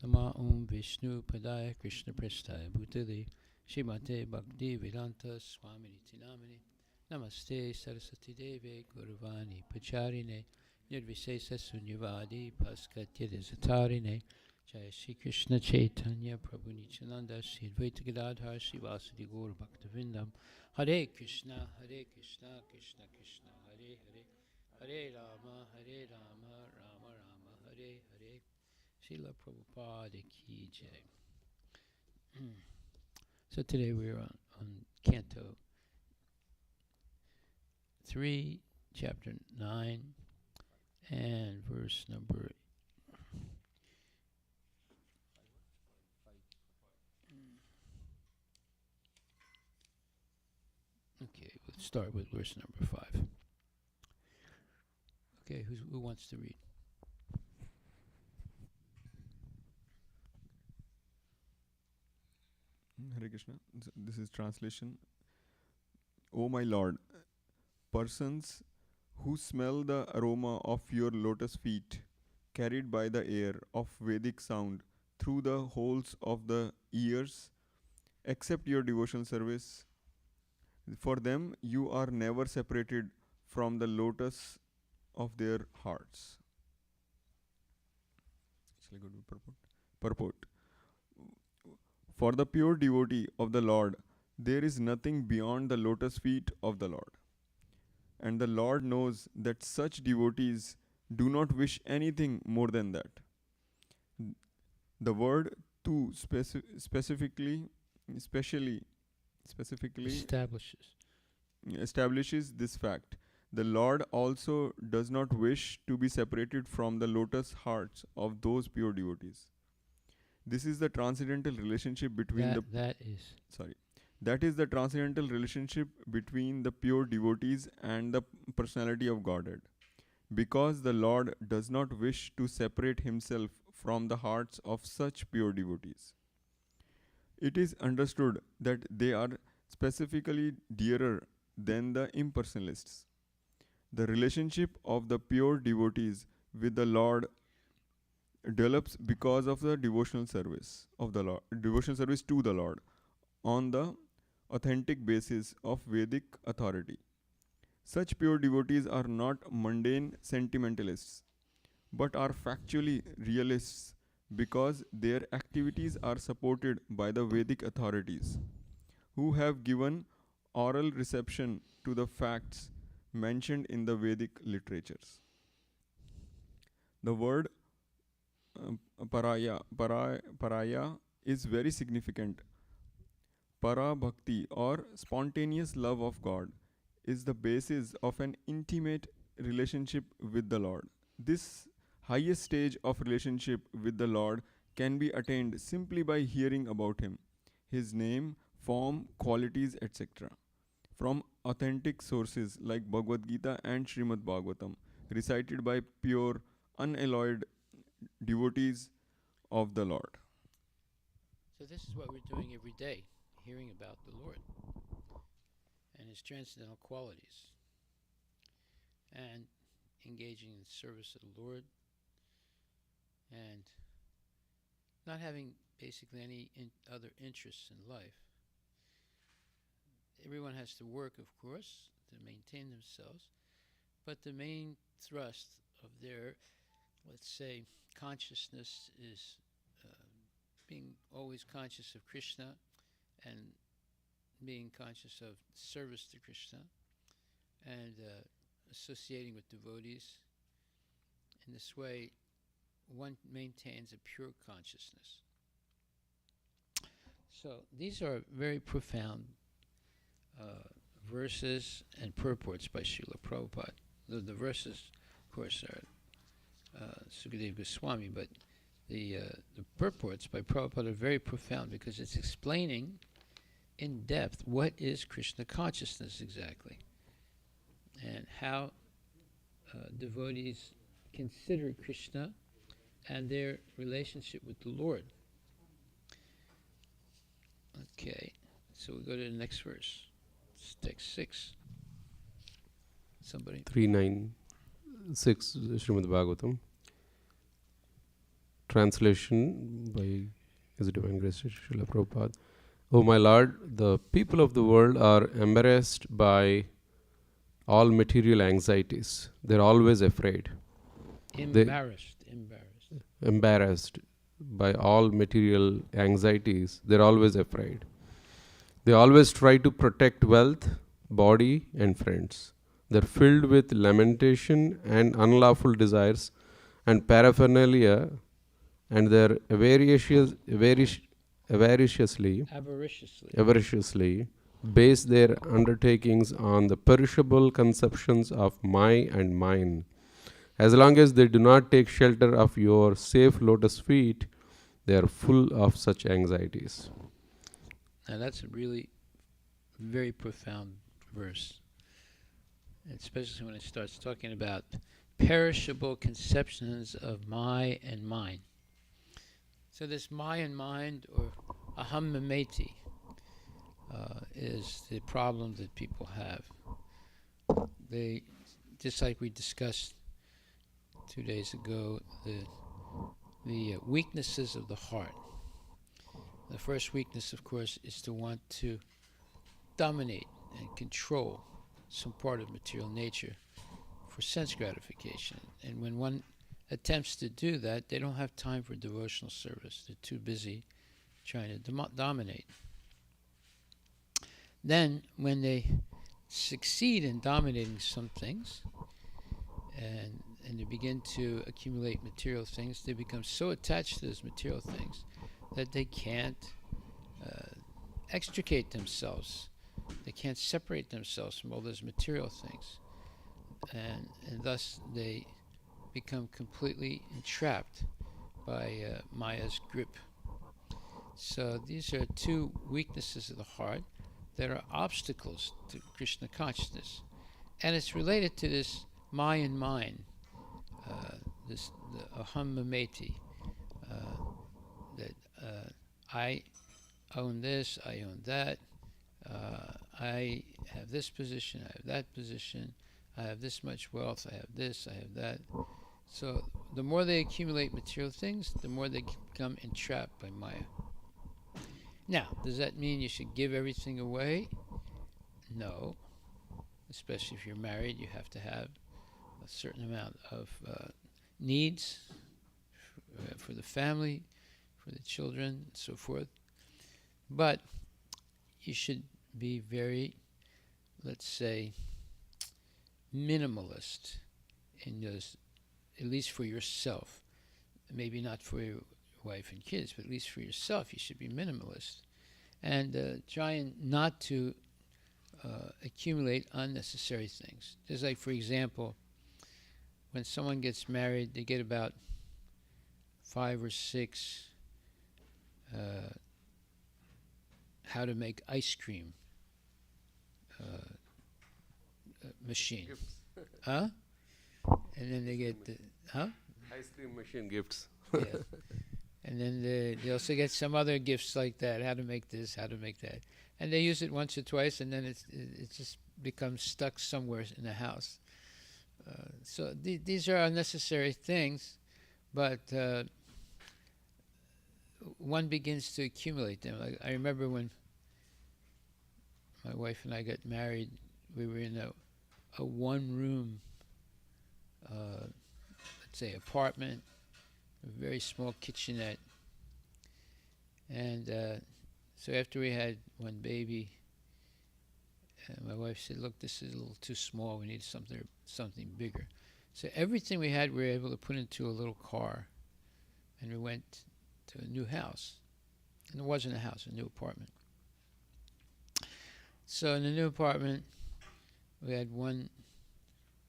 Nama Om Vishnu Padaya Krishna Prestaya Bhutale Shrimate Bhakti Vedanta Swami Namini Namaste Saraswati Deve Guruvani Pacharine Nirvisesa Sunyavadi Paskatya Desatarine Jai Shri Krishna Chaitanya Prabhu Nityananda Shri Advaita Gadadhar Shri Vasudi Gaur Bhaktavindam Hare Krishna Krishna Krishna Hare Hare Hare Rama Rama Rama Hare Hare Srila Prabhupada Ki Jai. So today we are on Canto 3, Chapter 9, and verse number 5. Okay, let's start with verse number 5. Okay, who wants to read? Hare Krishna. This is translation. O my Lord, persons who smell the aroma of your lotus feet, carried by the air of Vedic sound through the holes of the ears, accept your devotional service. For them, you are never separated from the lotus of their hearts. Shall I go to purport? Purport. For the pure devotee of the Lord, there is nothing beyond the lotus feet of the Lord. And the Lord knows that such devotees do not wish anything more than that. The word tu specifically establishes this fact. The Lord also does not wish to be separated from the lotus hearts of those pure devotees. This is the transcendental relationship between That is the transcendental relationship between the pure devotees and the personality of Godhead. Because the Lord does not wish to separate himself from the hearts of such pure devotees. It is understood that they are specifically dearer than the impersonalists. The relationship of the pure devotees with the Lord develops because of the devotional service of the Lord, devotional service to the Lord on the authentic basis of Vedic authority. Such pure devotees are not mundane sentimentalists, but are factually realists because their activities are supported by the Vedic authorities, who have given oral reception to the facts mentioned in the Vedic literatures. The word paraya is very significant. Para bhakti or spontaneous love of God is the basis of an intimate relationship with the Lord. This highest stage of relationship with the Lord can be attained simply by hearing about Him, His name, form, qualities, etc. from authentic sources like Bhagavad Gita and Srimad Bhagavatam, recited by pure, unalloyed devotees of the Lord. So this is what we're doing every day, hearing about the Lord and His transcendental qualities, and engaging in the service of the Lord, and not having basically any other interests in life. Everyone has to work, of course, to maintain themselves, but the main thrust of their, let's say, consciousness is being always conscious of Krishna and being conscious of service to Krishna and associating with devotees. In this way, one maintains a pure consciousness. So these are very profound verses and purports by Srila Prabhupada. The verses, of course, are Sukadeva Goswami, but the purports by Prabhupada are very profound because it's explaining in depth what is Krishna consciousness exactly and how devotees consider Krishna and their relationship with the Lord. Okay, so we go to the next verse. It's text 6. Somebody? 396 Srimad Bhagavatam. Translation by His Divine Grace Srila Prabhupada. O my Lord, the people of the world are embarrassed by all material anxieties. They're always afraid. Embarrassed by all material anxieties. They're always afraid. They always try to protect wealth, body, and friends. They're filled with lamentation and unlawful desires and paraphernalia, and they're avariciously base their undertakings on the perishable conceptions of my and mine. As long as they do not take shelter of your safe lotus feet, they are full of such anxieties. Now that's a really very profound verse, especially when it starts talking about perishable conceptions of my and mine. So this my and mind, or aham mameti, is the problem that people have. They, just like we discussed 2 days ago, the weaknesses of the heart. The first weakness, of course, is to want to dominate and control some part of material nature for sense gratification. And when one attempts to do that, they don't have time for devotional service. They're too busy trying to dominate. Then, when they succeed in dominating some things, and they begin to accumulate material things, they become so attached to those material things that they can't extricate themselves. They can't separate themselves from all those material things. And thus they become completely entrapped by Maya's grip. So these are two weaknesses of the heart that are obstacles to Krishna consciousness. And it's related to this Maya and mine, the aham mameti, that I own this, I own that, I have this position, I have that position, I have this much wealth, I have this, I have that. So the more they accumulate material things, the more they become entrapped by Maya. Now, does that mean you should give everything away? No. Especially if you're married, you have to have a certain amount of needs for the family, for the children, and so forth. But you should be very, let's say, minimalist in those, at least for yourself. Maybe not for your wife and kids, but at least for yourself, you should be minimalist. And trying not to accumulate unnecessary things. Just like, for example, when someone gets married, they get about 5 or 6 how to make ice cream machine. Gifts. Huh? And then they get the, huh? Ice cream machine gifts. Yeah. And then they also get some other gifts like that, how to make this, how to make that. And they use it once or twice, and then it just becomes stuck somewhere in the house. So these are unnecessary things, but one begins to accumulate them. I remember when my wife and I got married, we were in a one-room, let's say, apartment, a very small kitchenette. And so after we had one baby, my wife said, look, this is a little too small. We need something bigger. So everything we had, we were able to put into a little car. And we went to a new house. And it wasn't a house, a new apartment. So in the new apartment, we had one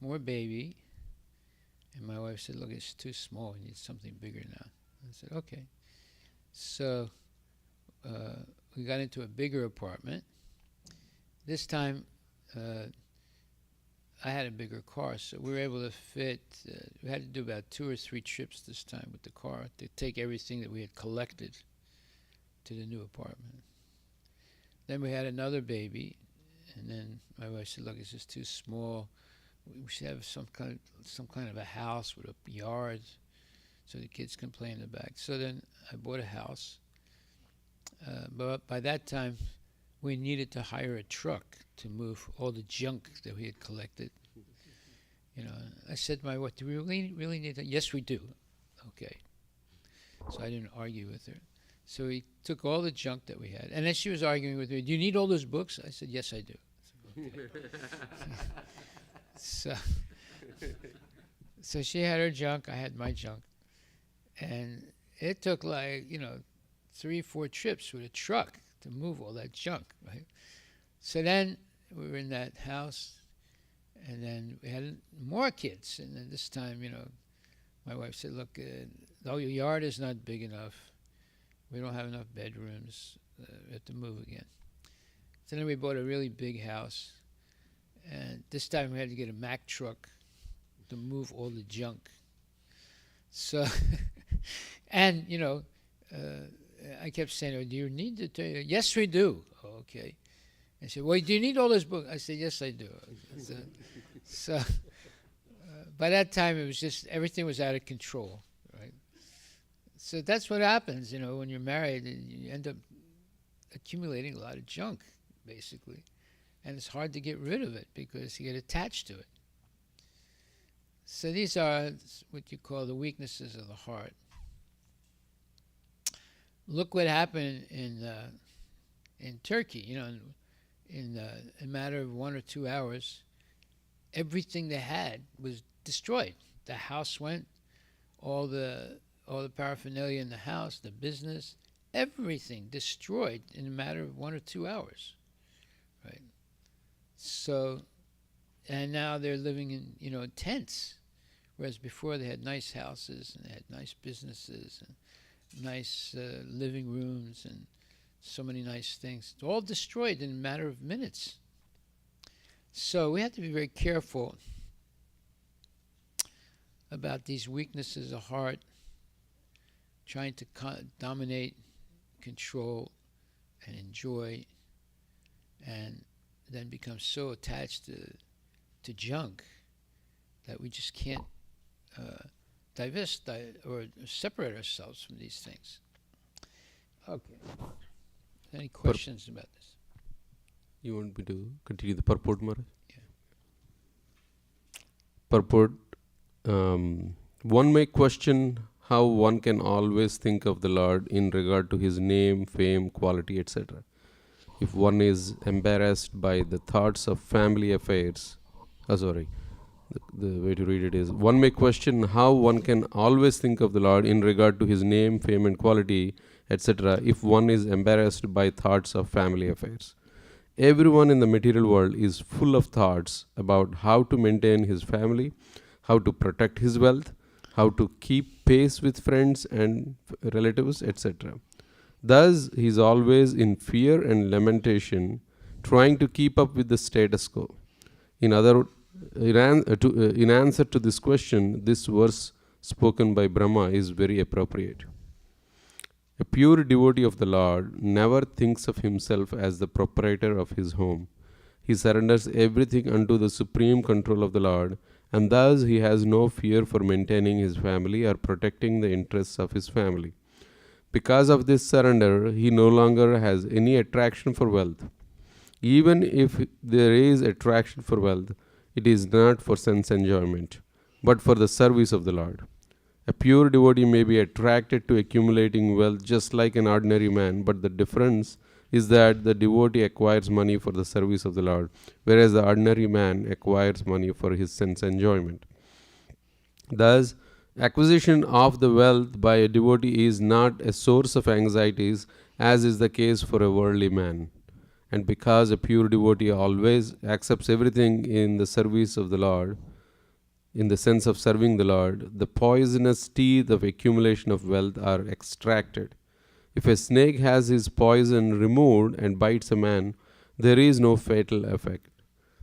more baby. And my wife said, look, it's too small. We need something bigger now. I said, okay. So we got into a bigger apartment. This time, I had a bigger car, so we were able to fit, we had to do about 2 or 3 trips this time with the car to take everything that we had collected to the new apartment. Then we had another baby, and then my wife said, look, it's just too small. We should have some kind of a house with a yard so the kids can play in the back. So then I bought a house. But by that time, we needed to hire a truck to move all the junk that we had collected. You know, I said to my wife, do we really need that? Yes, we do. Okay. So I didn't argue with her. So we took all the junk that we had. And then she was arguing with me, do you need all those books? I said, yes, I do. So she had her junk, I had my junk. And it took 3, 4 trips with a truck to move all that junk, right? So then we were in that house, and then we had more kids. And then this time, my wife said, look, your yard is not big enough. We don't have enough bedrooms. We have to move again. So then we bought a really big house. And this time we had to get a Mack truck to move all the junk. So, and, I kept saying, oh, do you need to tell you? Yes, we do. Oh, okay. I said, well, do you need all this book? I said, yes, I do. So by that time, it was just, everything was out of control, right? So that's what happens, when you're married, and you end up accumulating a lot of junk, basically. And it's hard to get rid of it because you get attached to it. So these are what you call the weaknesses of the heart. Look what happened in Turkey. In a matter of 1 or 2 hours, everything they had was destroyed. The house went, all the paraphernalia in the house, the business, everything destroyed in a matter of 1 or 2 hours, right? So, and now they're living in tents, whereas before they had nice houses and they had nice businesses and nice living rooms and so many nice things. It's all destroyed in a matter of minutes. So we have to be very careful about these weaknesses of heart, trying to dominate, control, and enjoy, and then become so attached to junk that we just can't or separate ourselves from these things. Okay. Any questions about this? You want me to continue the purport, Maharaj? Yeah. Purport. One may question how one can always think of the Lord in regard to his name, fame, quality, etc. If one is embarrassed by the thoughts of family affairs, the way to read it is, one may question how one can always think of the Lord in regard to his name, fame, and quality, etc., if one is embarrassed by thoughts of family affairs. Everyone in the material world is full of thoughts about how to maintain his family, how to protect his wealth, how to keep pace with friends and relatives, etc. Thus, he is always in fear and lamentation, trying to keep up with the status quo. In answer to this question, this verse spoken by Brahma is very appropriate. A pure devotee of the Lord never thinks of himself as the proprietor of his home. He surrenders everything unto the supreme control of the Lord, and thus he has no fear for maintaining his family or protecting the interests of his family. Because of this surrender, he no longer has any attraction for wealth. Even if there is attraction for wealth, it is not for sense enjoyment, but for the service of the Lord. A pure devotee may be attracted to accumulating wealth just like an ordinary man, but the difference is that the devotee acquires money for the service of the Lord, whereas the ordinary man acquires money for his sense enjoyment. Thus, acquisition of the wealth by a devotee is not a source of anxieties, as is the case for a worldly man. And because a pure devotee always accepts everything in the service of the Lord, in the sense of serving the Lord, the poisonous teeth of accumulation of wealth are extracted. If a snake has his poison removed and bites a man, there is no fatal effect.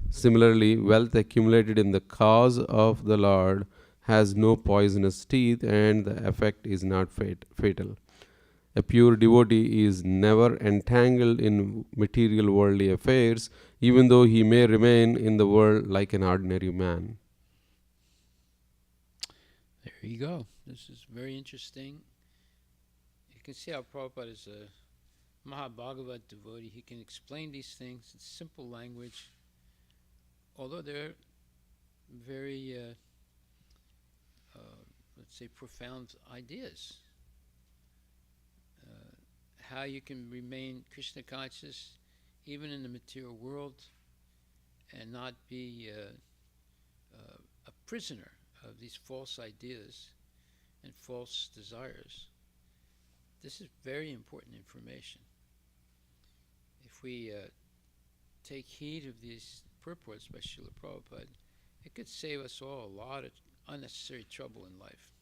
Similarly, wealth accumulated in the cause of the Lord has no poisonous teeth, and the effect is not fatal. A pure devotee is never entangled in material worldly affairs, even though he may remain in the world like an ordinary man. There you go. This is very interesting. You can see how Prabhupada is a Mahabhagavat devotee. He can explain these things in simple language, although they're very, let's say, profound ideas. How you can remain Krishna conscious even in the material world and not be a prisoner of these false ideas and false desires. This is very important information. If we take heed of these purports by Srila Prabhupada, it could save us all a lot of unnecessary trouble in life.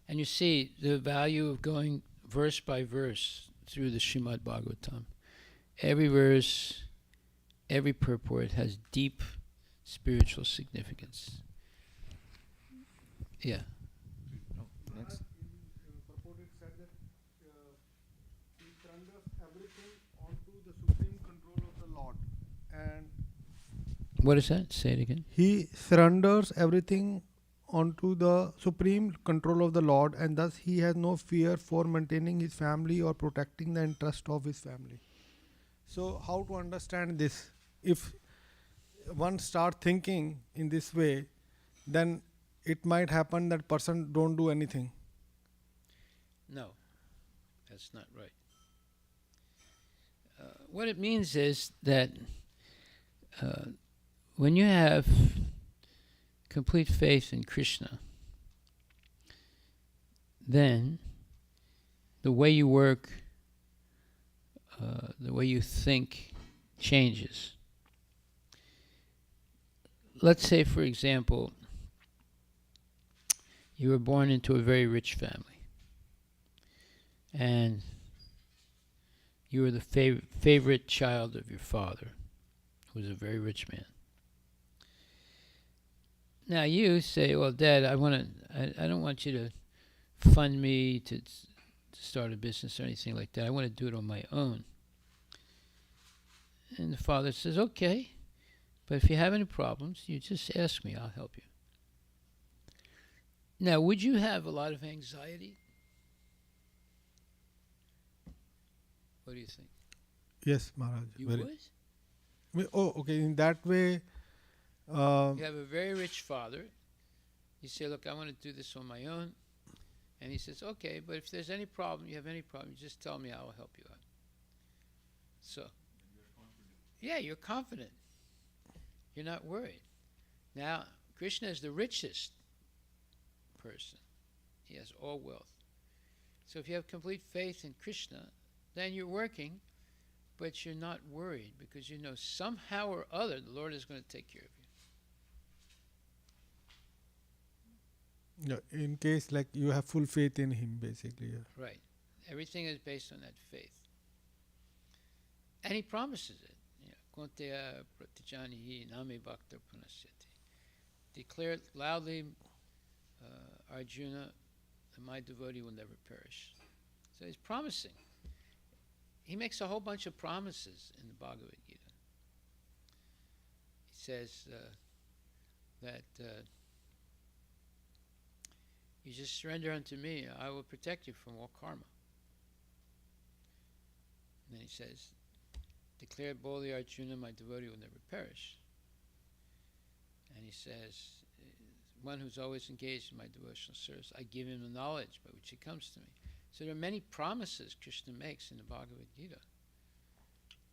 And you see the value of going verse by verse through the Srimad Bhagavatam. Every verse, every purport has deep spiritual significance. Yeah. Next. Purported said that he surrenders everything onto the supreme control of the Lord, and What is that? Say it again. he surrenders everything onto the supreme control of the Lord, and thus he has no fear for maintaining his family or protecting the interest of his family. So how to understand this? If one start thinking in this way, then it might happen that person don't do anything. No, that's not right. What it means is that when you have complete faith in Krishna, then the way you work, the way you think changes. Let's say, for example, you were born into a very rich family, and you were the favorite child of your father, who was a very rich man. Now you say, "Well, Dad, I don't want you to fund me to start a business or anything like that. I want to do it on my own." And the father says, "Okay, But if you have any problems, you just ask me. I'll help you. Now, would you have a lot of anxiety? What do you think? Yes, Maharaj. You very- would? Oh, okay. In that way, You have a very rich father. You say, look, I want to do this on my own. And he says, okay, but if there's any problem, you have any problem, you just tell me, I will help you out. So, yeah, you're confident. You're not worried. Now, Krishna is the richest person. He has all wealth. So if you have complete faith in Krishna, then you're working, but you're not worried because you know somehow or other the Lord is going to take care of you. yeah, in case like you have full faith in him, basically. Yeah. Right. Everything is based on that faith. And he promises it. Konteya pratijanihi name bhakta punasyati. Declare it loudly, Arjuna, that my devotee will never perish. So he's promising. He makes a whole bunch of promises in the Bhagavad Gita. He says that you just surrender unto me, I will protect you from all karma. And then he says, declare boldly, Arjuna, my devotee will never perish. And he says, one who's always engaged in my devotional service, I give him the knowledge by which he comes to me. So there are many promises Krishna makes in the Bhagavad Gita.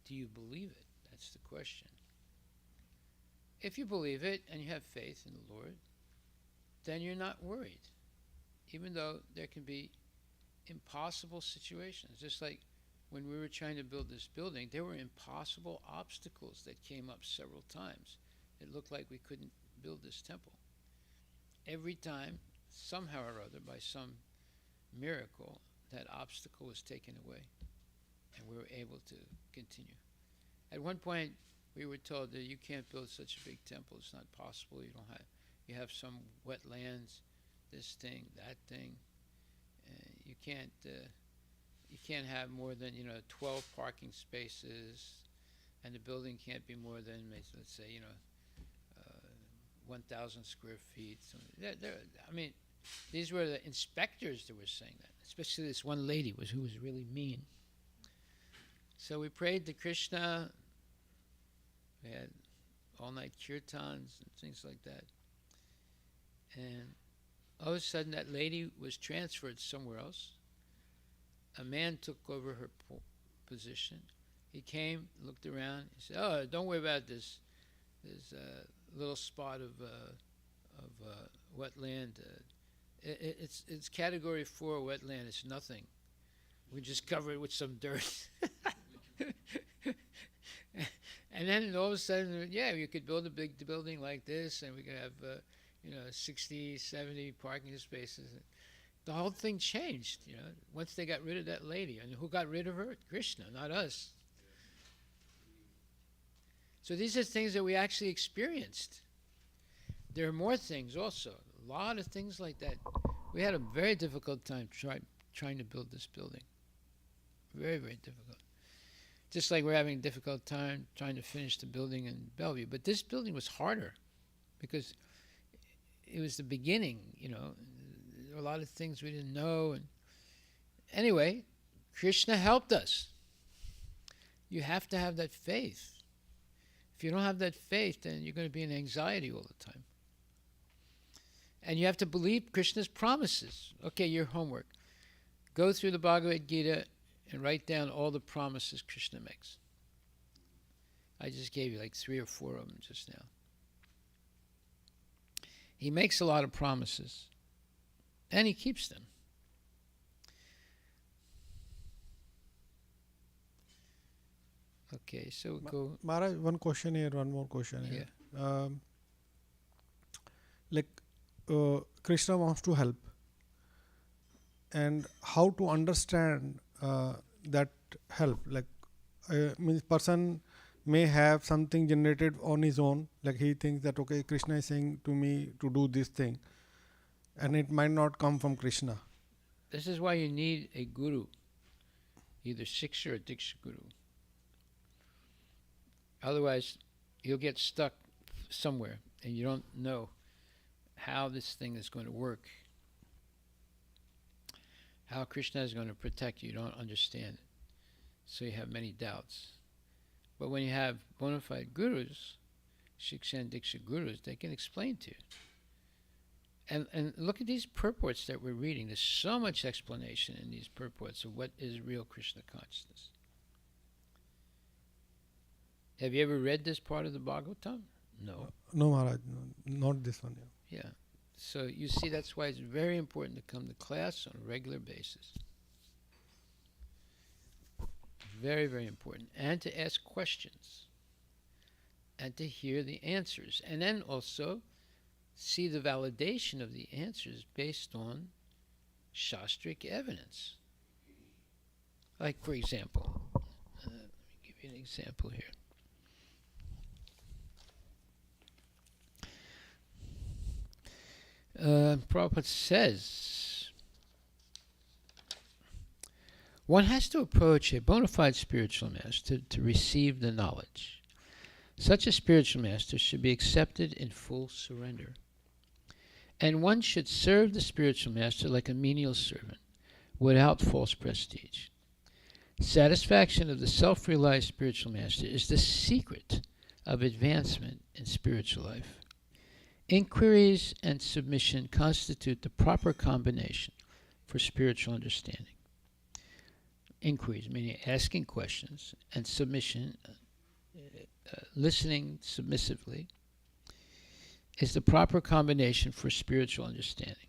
Do you believe it? That's the question. If you believe it and you have faith in the Lord, then you're not worried, even though there can be impossible situations. Just like when we were trying to build this building, there were impossible obstacles that came up several times. It looked like we couldn't build this temple. Every time, somehow or other, by some miracle, that obstacle was taken away and we were able to continue. At one point, we were told that you can't build such a big temple. It's not possible. You have some wetlands, this thing, that thing. You can't have more than 12 parking spaces, and the building can't be more than, let's say 1,000 square feet. So these were the inspectors that were saying that. Especially this one lady who was really mean. So we prayed to Krishna. We had all-night kirtans and things like that. And all of a sudden, that lady was transferred somewhere else. A man took over her position. He came, looked around. He said, "Oh, don't worry about this. There's a little spot of wetland. It's category 4 wetland. It's nothing. We just cover it with some dirt." And then all of a sudden, you could build a big building like this, and we could have 60, 70 parking spaces. The whole thing changed, once they got rid of that lady. And who got rid of her? Krishna, not us. So these are things that we actually experienced. There are more things also. A lot of things like that. We had a very difficult time trying to build this building. Very, very difficult. Just like we're having a difficult time trying to finish the building in Bellevue. But this building was harder because it was the beginning, There were a lot of things we didn't know. And anyway, Krishna helped us. You have to have that faith. If you don't have that faith, then you're going to be in anxiety all the time. And you have to believe Krishna's promises. Okay, your homework. Go through the Bhagavad Gita and write down all the promises Krishna makes. I just gave you like 3 or 4 of them just now. He makes a lot of promises, and he keeps them. Okay, so go. Maharaj, one more question here. Krishna wants to help, and how to understand that help. Means person may have something generated on his own, like he thinks that okay, Krishna is saying to me to do this thing, and it might not come from Krishna. This is why you need a guru, either Shiksha or Diksha guru. Otherwise, you'll get stuck somewhere and you don't know how this thing is going to work, how Krishna is going to protect you, you don't understand it. So you have many doubts. But when you have bona fide gurus, Shiksha and Diksha gurus, they can explain to you. And look at these purports that we're reading. There's so much explanation in these purports of what is real Krishna consciousness. Have you ever read this part of the Bhagavatam? No. No, Maharaj, no, not this one. Yeah. Yeah. So you see, that's why it's very important to come to class on a regular basis. Very, very important. And to ask questions. And to hear the answers. And then also see the validation of the answers based on Shastric evidence. Like, for example, let me give you an example here. Prabhupada says, one has to approach a bona fide spiritual master to receive the knowledge. Such a spiritual master should be accepted in full surrender. And one should serve the spiritual master like a menial servant, without false prestige. Satisfaction of the self-realized spiritual master is the secret of advancement in spiritual life. Inquiries and submission constitute the proper combination for spiritual understanding. Inquiries, meaning asking questions, and submission, listening submissively, is the proper combination for spiritual understanding.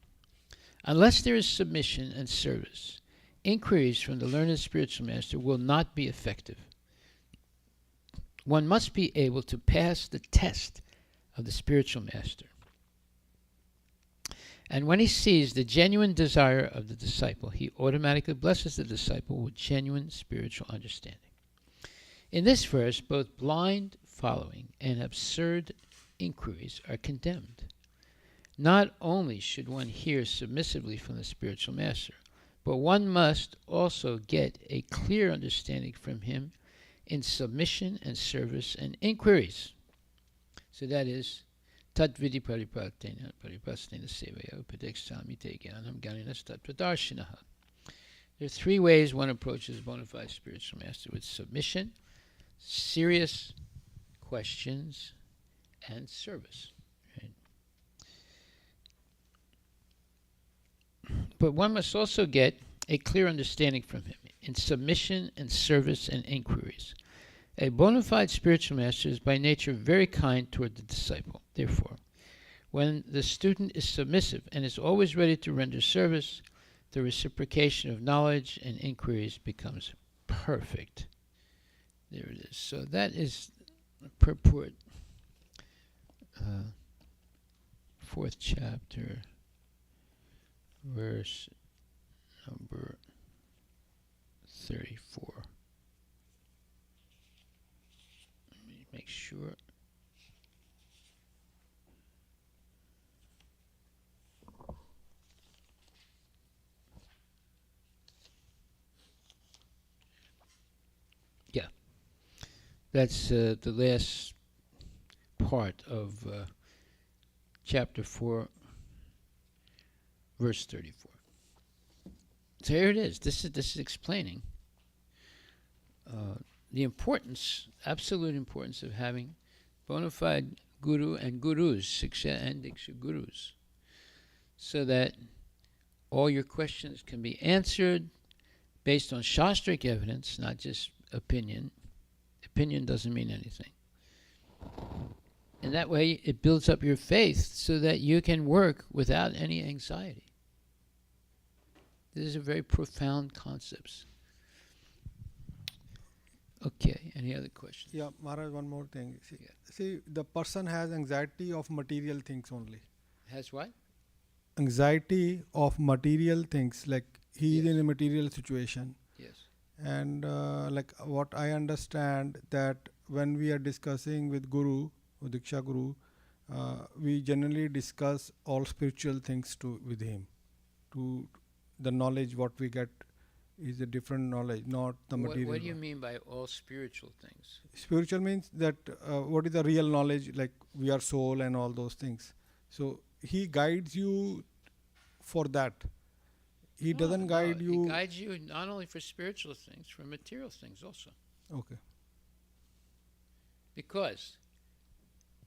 Unless there is submission and service, inquiries from the learned spiritual master will not be effective. One must be able to pass the test of the spiritual master. And when he sees the genuine desire of the disciple, he automatically blesses the disciple with genuine spiritual understanding. In this verse, both blind following and absurd inquiries are condemned. Not only should one hear submissively from the spiritual master, but one must also get a clear understanding from him in submission and service and inquiries. So that is Tadvidi paripatena paripastena sevaya upadekshami te jnanam jnaninas tattvadarshinaha. There are three ways one approaches bona fide spiritual master: with submission, serious questions, and service. Right? But one must also get a clear understanding from him in submission and service and inquiries. A bona fide spiritual master is by nature very kind toward the disciple. Therefore, when the student is submissive and is always ready to render service, the reciprocation of knowledge and inquiries becomes perfect. There it is. So that is purport, 4th chapter, verse number 34. Let me make sure. Yeah, that's the last part of chapter 4, verse 34. So here it is. This is explaining the importance, absolute importance of having bona fide guru and gurus, Shiksha and Diksha gurus, so that all your questions can be answered based on Shastric evidence, not just opinion. Opinion doesn't mean anything. And that way it builds up your faith so that you can work without any anxiety. These are very profound concepts. Okay, any other questions? Yeah, Maharaj, one more thing. Yeah. See, the person has anxiety of material things only. Has what? Anxiety of material things, like he is Yes. in a material situation. Yes. And like what I understand, that when we are discussing with Guru, or Diksha Guru, we generally discuss all spiritual things with him, to the knowledge what we get is a different knowledge, not the material. What do you one. mean by all spiritual things? Spiritual means that what is the real knowledge, like we are soul and all those things. So he guides you for that. He doesn't guide He you. guides you not only for spiritual things, for material things also. Okay. Because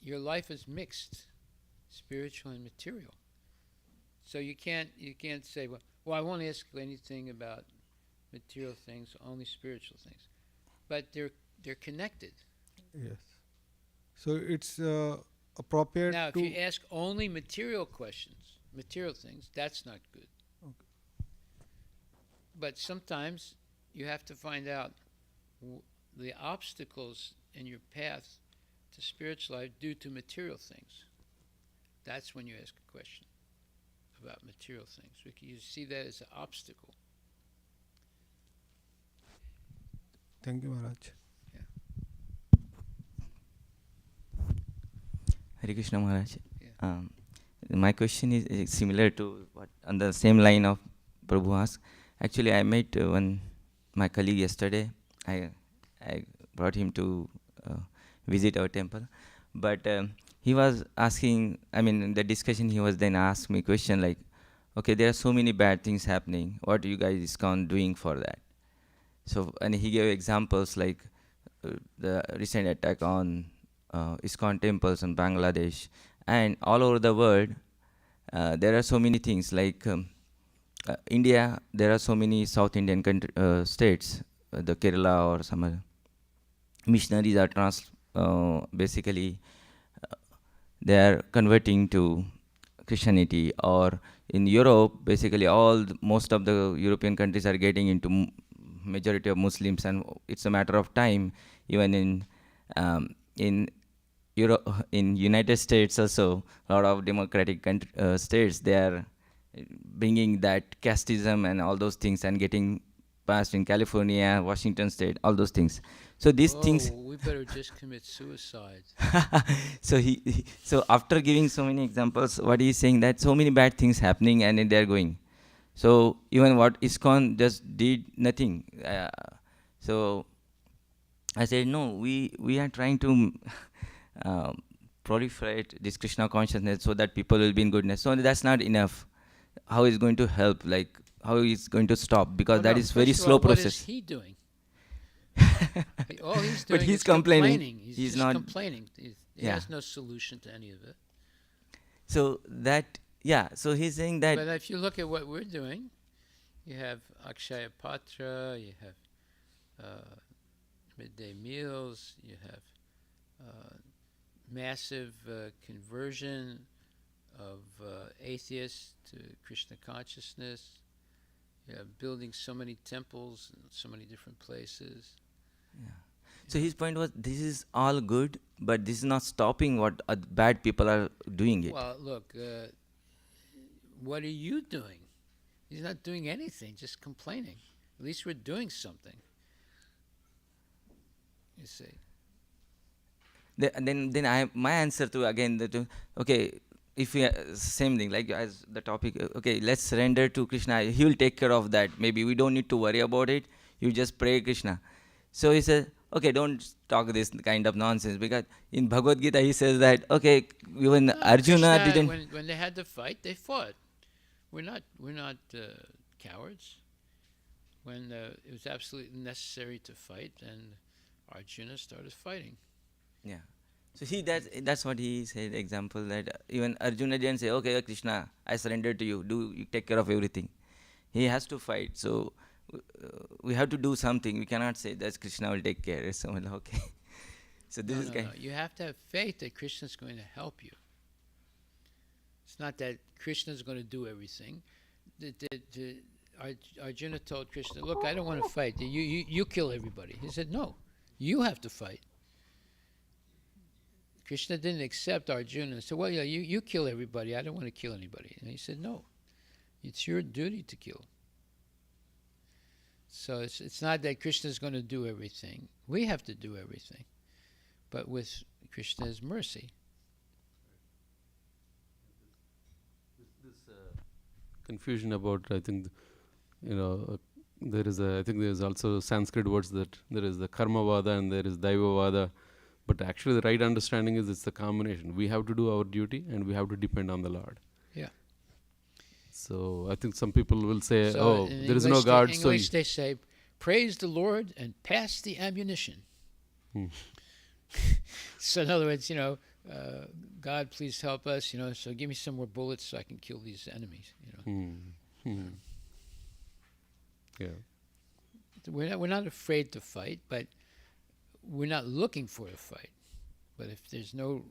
your life is mixed, spiritual and material. So you can't say, well, I won't ask you anything about material things, only spiritual things. But they're connected. Yes. So it's appropriate Now, if to. you ask only material questions, material things, that's not good. Okay. But sometimes you have to find out the obstacles in your path to spiritual life due to material things. That's when you ask a question about material things. You see that as an obstacle. Thank you, Maharaj. Hare Krishna Maharaj. Yeah. My question is similar to what on the same line of Prabhu asked. Actually, I met my colleague yesterday. I brought him to visit our temple, but he was asking. I mean, in the discussion, he was then asked me question like, "Okay, there are so many bad things happening. What are you guys ISKCON doing for that?" So, and he gave examples like the recent attack on ISKCON temples in Bangladesh and all over the world. There are so many things like India. There are so many South Indian states, the Kerala or some other missionaries are basically they are converting to Christianity, or in Europe, basically most of the European countries are getting into majority of Muslims, and it's a matter of time. Even in Europe, in United States also, a lot of democratic states, they are bringing that casteism and all those things and getting passed in California, Washington State, all those things. So these things. We better just commit suicide. So so after giving so many examples, what he is saying that so many bad things happening and then they are going. So even what ISKCON just did nothing. So I said no, we are trying to proliferate this Krishna consciousness so that people will be in goodness. So that's not enough. How is going to help? Like how is going to stop? Because that is very slow process. What is he doing? All he's But doing he's is complaining. He's He's just not- complaining. He Yeah. has no solution to any of it. So that, yeah, so he's saying that. But if you look at what we're doing, you have Akshaya Patra, you have midday meals, you have massive conversion of atheists to Krishna consciousness. You have building so many temples in so many different places. Yeah. So his point was, this is all good, but this is not stopping what bad people are doing it. Well, look, what are you doing? He's not doing anything, just complaining. At least we're doing something. You see. Then my answer to again okay, if we same thing like as the topic, okay, let's surrender to Krishna. He will take care of that. Maybe we don't need to worry about it. You just pray Krishna. So he says, okay, don't talk this kind of nonsense, because in Bhagavad Gita he says that okay, even Arjuna Krishna, didn't. when they had to fight, they fought. We're not cowards. When it was absolutely necessary to fight, and Arjuna started fighting. Yeah. So that's what he said. Example that even Arjuna didn't say, okay, Krishna, I surrender to you. You take care of everything. He has to fight. So we have to do something. We cannot say that Krishna will take care. So okay. So this is kind. No. You have to have faith that Krishna is going to help you. It's not that Krishna is going to do everything. Arjuna told Krishna, look, I don't want to fight. You kill everybody. He said, no, you have to fight. Krishna didn't accept Arjuna and said, well, yeah, you kill everybody. I don't want to kill anybody. And he said, no, it's your duty to kill. So it's not that Krishna is going to do everything. We have to do everything, but with Krishna's mercy. This confusion about, I think, There is I think there is also Sanskrit words that there is the karma vada and there is daiva vada, but actually the right understanding is it's the combination. We have to do our duty and we have to depend on the Lord. Yeah. So I think some people will say, So "Oh, in there is no God." So English they say, "Praise the Lord and pass the ammunition." Hmm. So in other words, God, please help us. So give me some more bullets so I can kill these enemies. Yeah. We're not afraid to fight, but we're not looking for a fight. But if there's no,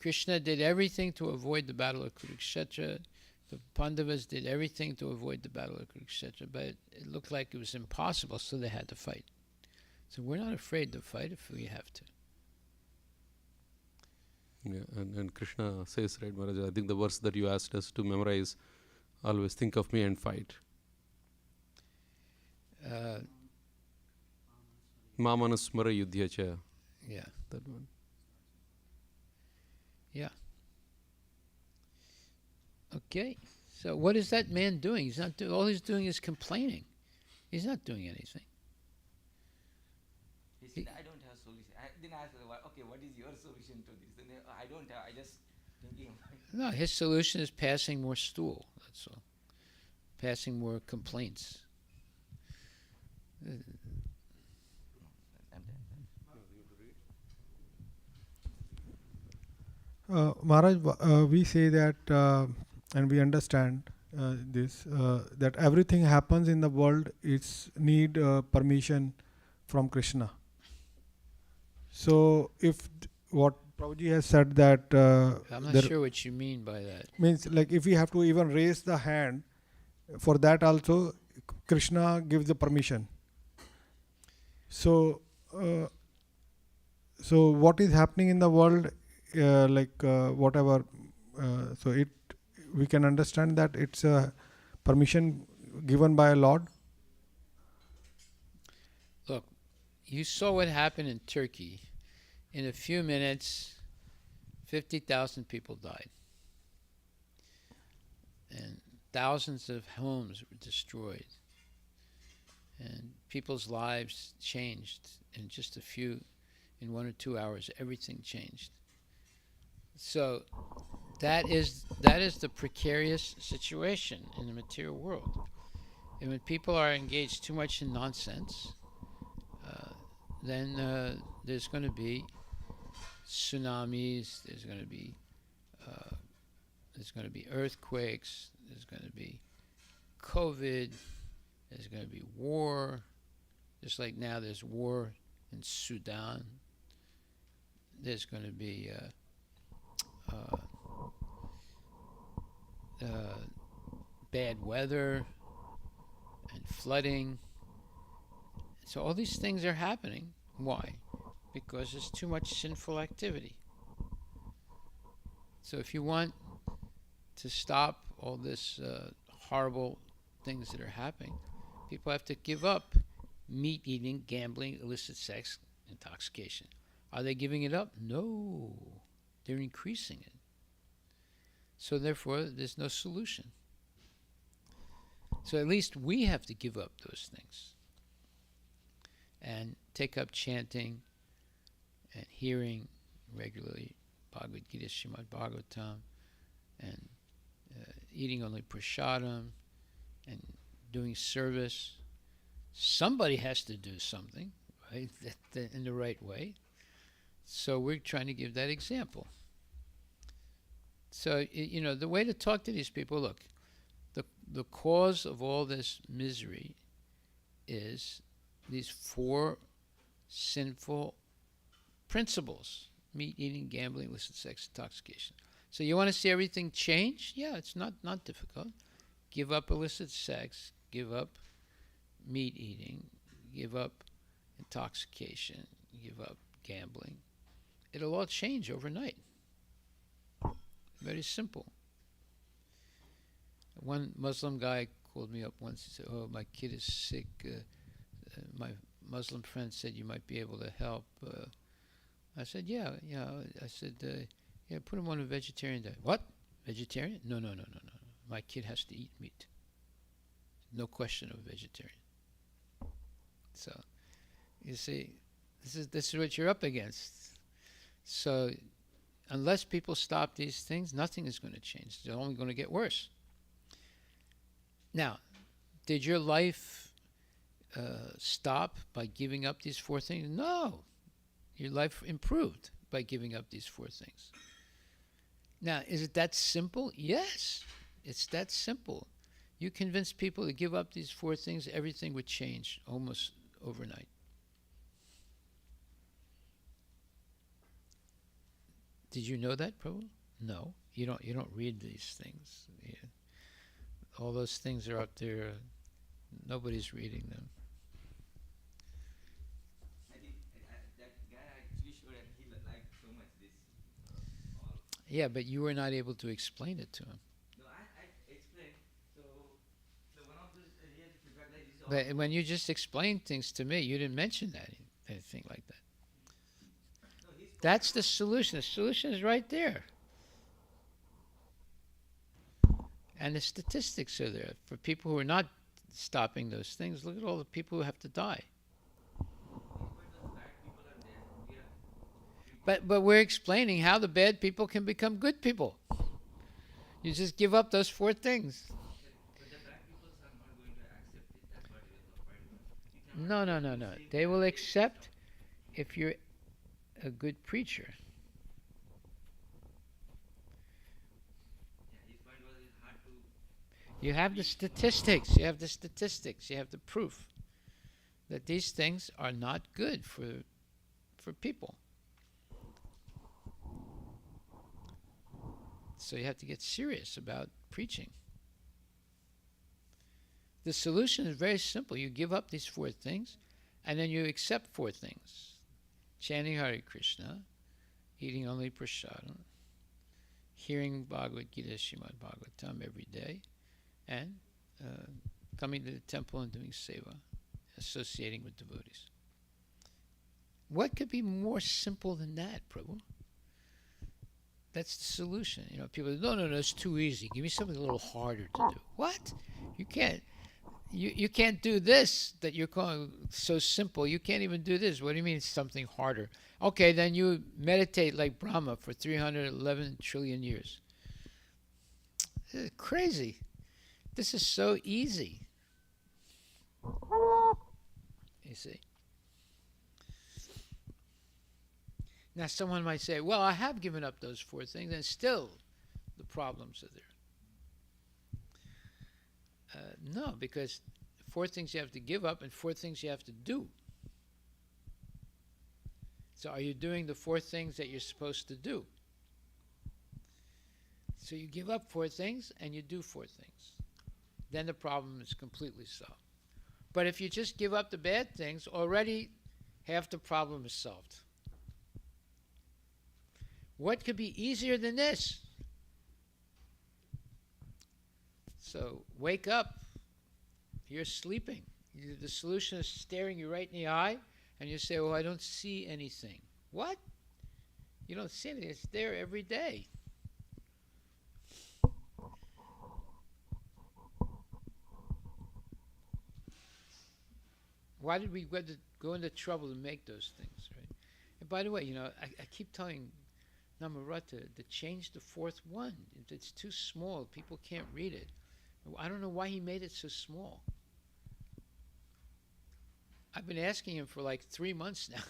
Krishna did everything to avoid the battle of Kurukshetra. The Pandavas did everything to avoid the battle of Kurukshetra, but it looked like it was impossible, so they had to fight. So we're not afraid to fight if we have to. Yeah, and Krishna says, right, Maharaj, I think the verse that you asked us to memorize, always think of me and fight. Mamanusmara yudhyacha. Yeah. That one. Yeah. Okay. So what is that man doing? He's not all he's doing is complaining. He's not doing anything. He said, I don't have solution. Then I asked, okay, what is your solution to this? Then I don't have, I just thinking about it. No, his solution is passing more stool. That's all. Passing more complaints. I'm done. Maharaj, we say that, and we understand this, that everything happens in the world, it's need permission from Krishna. So if what Prabhuji has said that I'm not sure what you mean by that. means like if we have to even raise the hand, for that also Krishna gives the permission. So so what is happening in the world, whatever, so we can understand that it's a permission given by a Lord. Look, you saw what happened in Turkey. In a few minutes, 50,000 people died. And thousands of homes were destroyed. And people's lives changed in just in 1 or 2 hours, everything changed. So that is the precarious situation in the material world. And when people are engaged too much in nonsense, then there's going to be tsunamis, there's going to be earthquakes, there's going to be COVID, there's going to be war. Just like now there's war in Sudan. There's going to be bad weather and flooding. So all these things are happening. Why? Because there's too much sinful activity. So if you want to stop all this horrible things that are happening, people have to give up meat eating, gambling, illicit sex, intoxication. Are they giving it up? No. They're increasing it. So therefore, there's no solution. So at least we have to give up those things and take up chanting and hearing regularly Bhagavad Gita, Srimad Bhagavatam, and eating only prasadam and doing service. Somebody has to do something, right, in the right way. So we're trying to give that example. So, the way to talk to these people, look, the cause of all this misery is these 4 sinful principles: meat eating, gambling, illicit sex, intoxication. So you want to see everything change? Yeah, it's not difficult. Give up illicit sex, give up meat eating, give up intoxication, give up gambling. It'll all change overnight. Very simple. One Muslim guy called me up once. He said, "Oh, my kid is sick. My Muslim friend said you might be able to help." I said, "Yeah." I said, "Yeah, put him on a vegetarian diet." "What? Vegetarian? No. My kid has to eat meat." No question of vegetarian. So you see, this is what you're up against. So unless people stop these things, nothing is going to change. They're only going to get worse. Now, did your life stop by giving up these four things? No. Your life improved by giving up these four things. Now, is it that simple? Yes, it's that simple. You convince people to give up these four things, everything would change almost overnight. Did you know that, Prabhu? No, you don't. You don't read these things. Yeah. All those things are up there. Nobody's reading them. I think that guy actually showed, and he liked so much this. All. Yeah, but you were not able to explain it to him. No, I explained. So one of the he has feedback that is all. But when you just explained things to me, you didn't mention that anything like that. No, he's That's the solution. The solution is right there. And the statistics are there. For people who are not stopping those things, look at all the people who have to die. bad people are there. We are But we're explaining how the bad people can become good people. You just give up those four things. but the bad people are not going to accept it. That's what we are fighting on. No. They will accept if you're a good preacher. Yeah, his point was it's hard to. You have the statistics. You have the statistics. You have the proof that these things are not good for people. So you have to get serious about preaching. The solution is very simple. You give up these four things, and then you accept four things. Chanting Hare Krishna, eating only prasadam, hearing Bhagavad Gita, Srimad Bhagavatam every day, and coming to the temple and doing seva, associating with devotees. What could be more simple than that, Prabhu? That's the solution. You know, people say, no, it's too easy. Give me something a little harder to do. What? You can't. You can't do this that you're calling so simple. You can't even do this. What do you mean it's something harder? Okay, then you meditate like Brahma for 311 trillion years. This is crazy. This is so easy. You see? Now someone might say, well, I have given up those four things and still the problems are there. No, because four things you have to give up and four things you have to do. So are you doing the four things that you're supposed to do? So you give up four things and you do four things. Then the problem is completely solved. But if you just give up the bad things, already half the problem is solved. What could be easier than this? So wake up. You're sleeping. The solution is staring you right in the eye, and you say, oh, I don't see anything. What? You don't see anything. It's there every day. Why did we go into trouble to make those things, right? And by the way, you know, I keep telling Namarata to change the fourth one. It's too small. People can't read it. I don't know why he made it so small. I've been asking him for like 3 months now.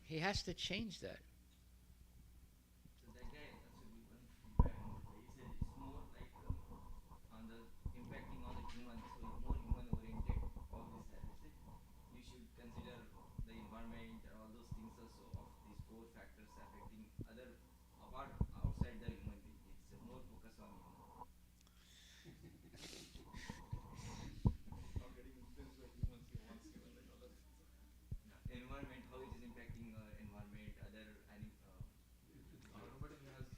He has to change that. So that guy also gave one feedback on that. He said it's more like on the impacting on the human, so more human oriented. All this that you say. You should consider the environment and all those things also of these four factors affecting other apart outside the human being. It's more focus on human. Not getting influenced by humans, like all of this. Environment, how it is impacting environment, other everybody has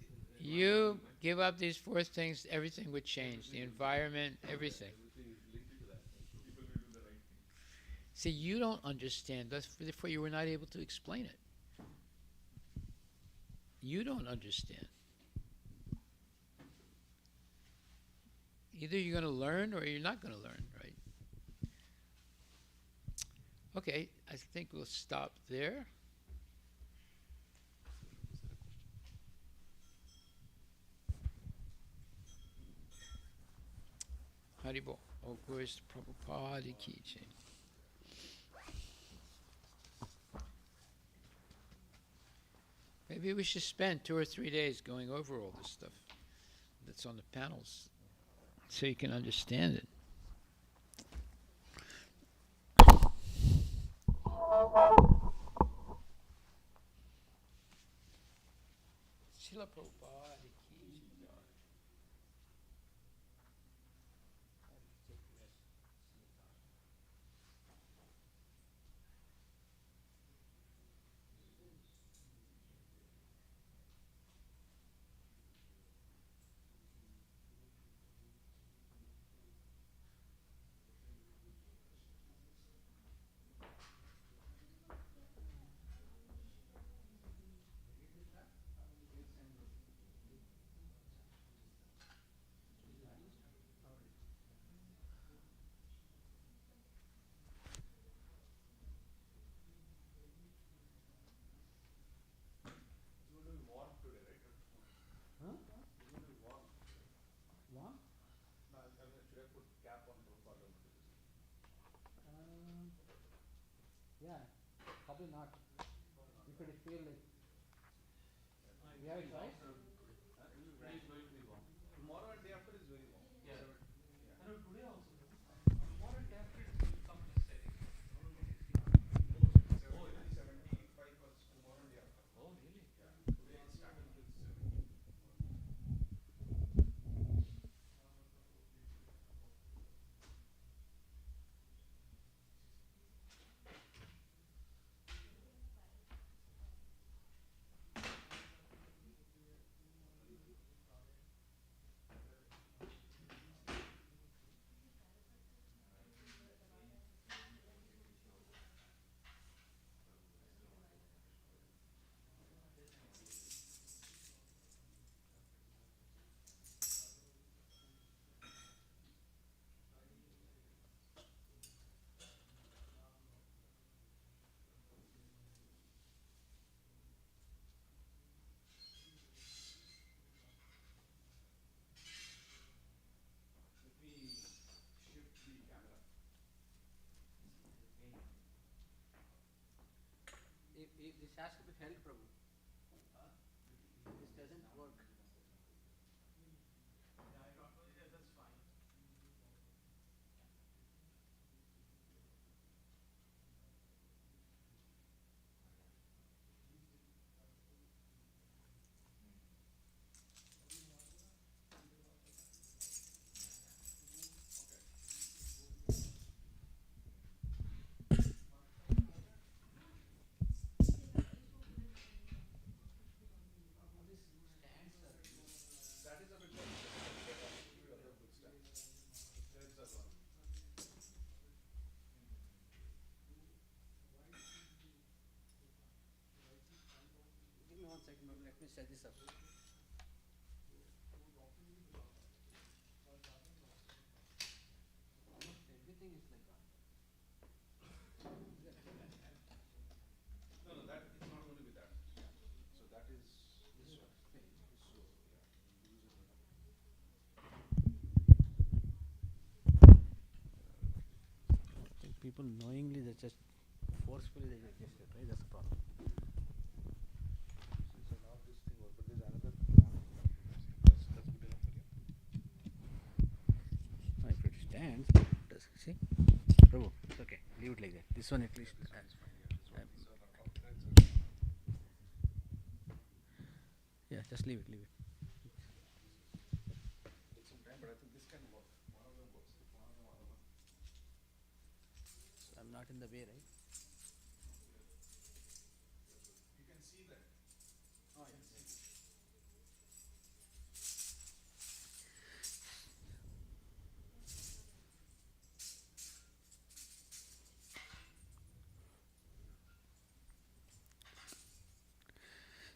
You give up these four things, everything would change. The environment, everything. people will do the right thing. See, you don't understand. Therefore, you were not able to explain it. You don't understand. Either you're going to learn or you're not going to learn, right? Okay, I think we'll stop there. Haribo. Oh, where's Prabhupada Ki Jai? Maybe we should spend 2 or 3 days going over all this stuff that's on the panels so you can understand it. Srila Prabhupada Ki Jai. Yeah, probably not. If it feel like we have a choice. Tomorrow and day after is very warm. Yeah. No, today also. Tomorrow and day after it will come to steady. Oh, it is 75 tomorrow and day after. Oh, really? Yeah. Today it's starting with 70. This has to be held, Prabhu. This doesn't work. That is a bit better. There are few other good stands. Threads are one. Give me 1 second, Prabhu. Let me set this up. Almost everything is like that. No, no, that it's not going to be that. Yeah. So that is this one. So yeah, use it. I think people knowingly they just forcefully they just it, right? That's the problem. So now this thing was, but there's another plan. That's good enough for you. If it stands, does see? Prabhu, it's okay. Leave it like that. This one at least. Yeah, just leave it, leave it. Take some time, but I think this can work. One of them works. One of them other one. So I'm not in the way, right? You can see that. Oh, yes.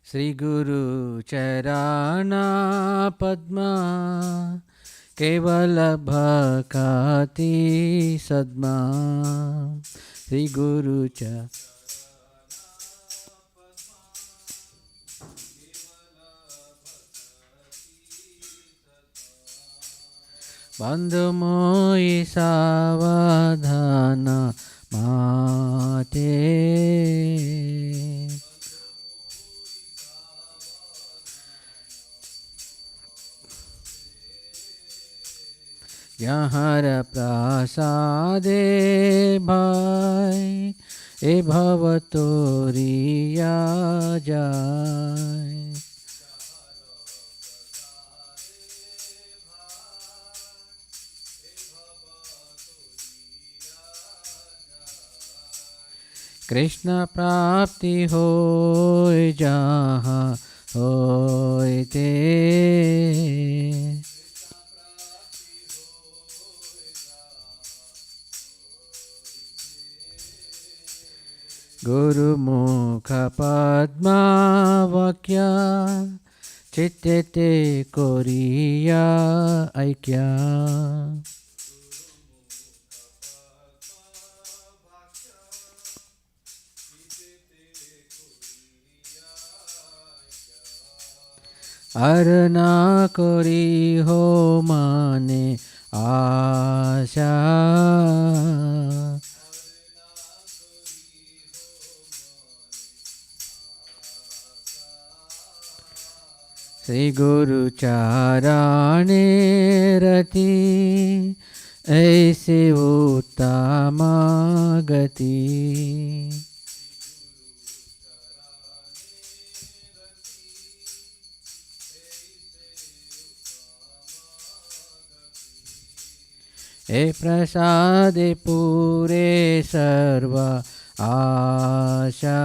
Sri Guru Charana Padma Kevala Bhakati Sadma Sri Guru Cha Bandhu Moi Savadhana Mate Yahara Prasade Bhai E Bhavatoriya Jai Krishna Prapti Hoy Jaha Hoy Te Guru Mukha Padma Vakya Chittete Koriya Aikya Arna Kori Ho Mane Asha Sri Guru Charane Rati Aise Uttama Gati E Prasade Pure Sarva Asha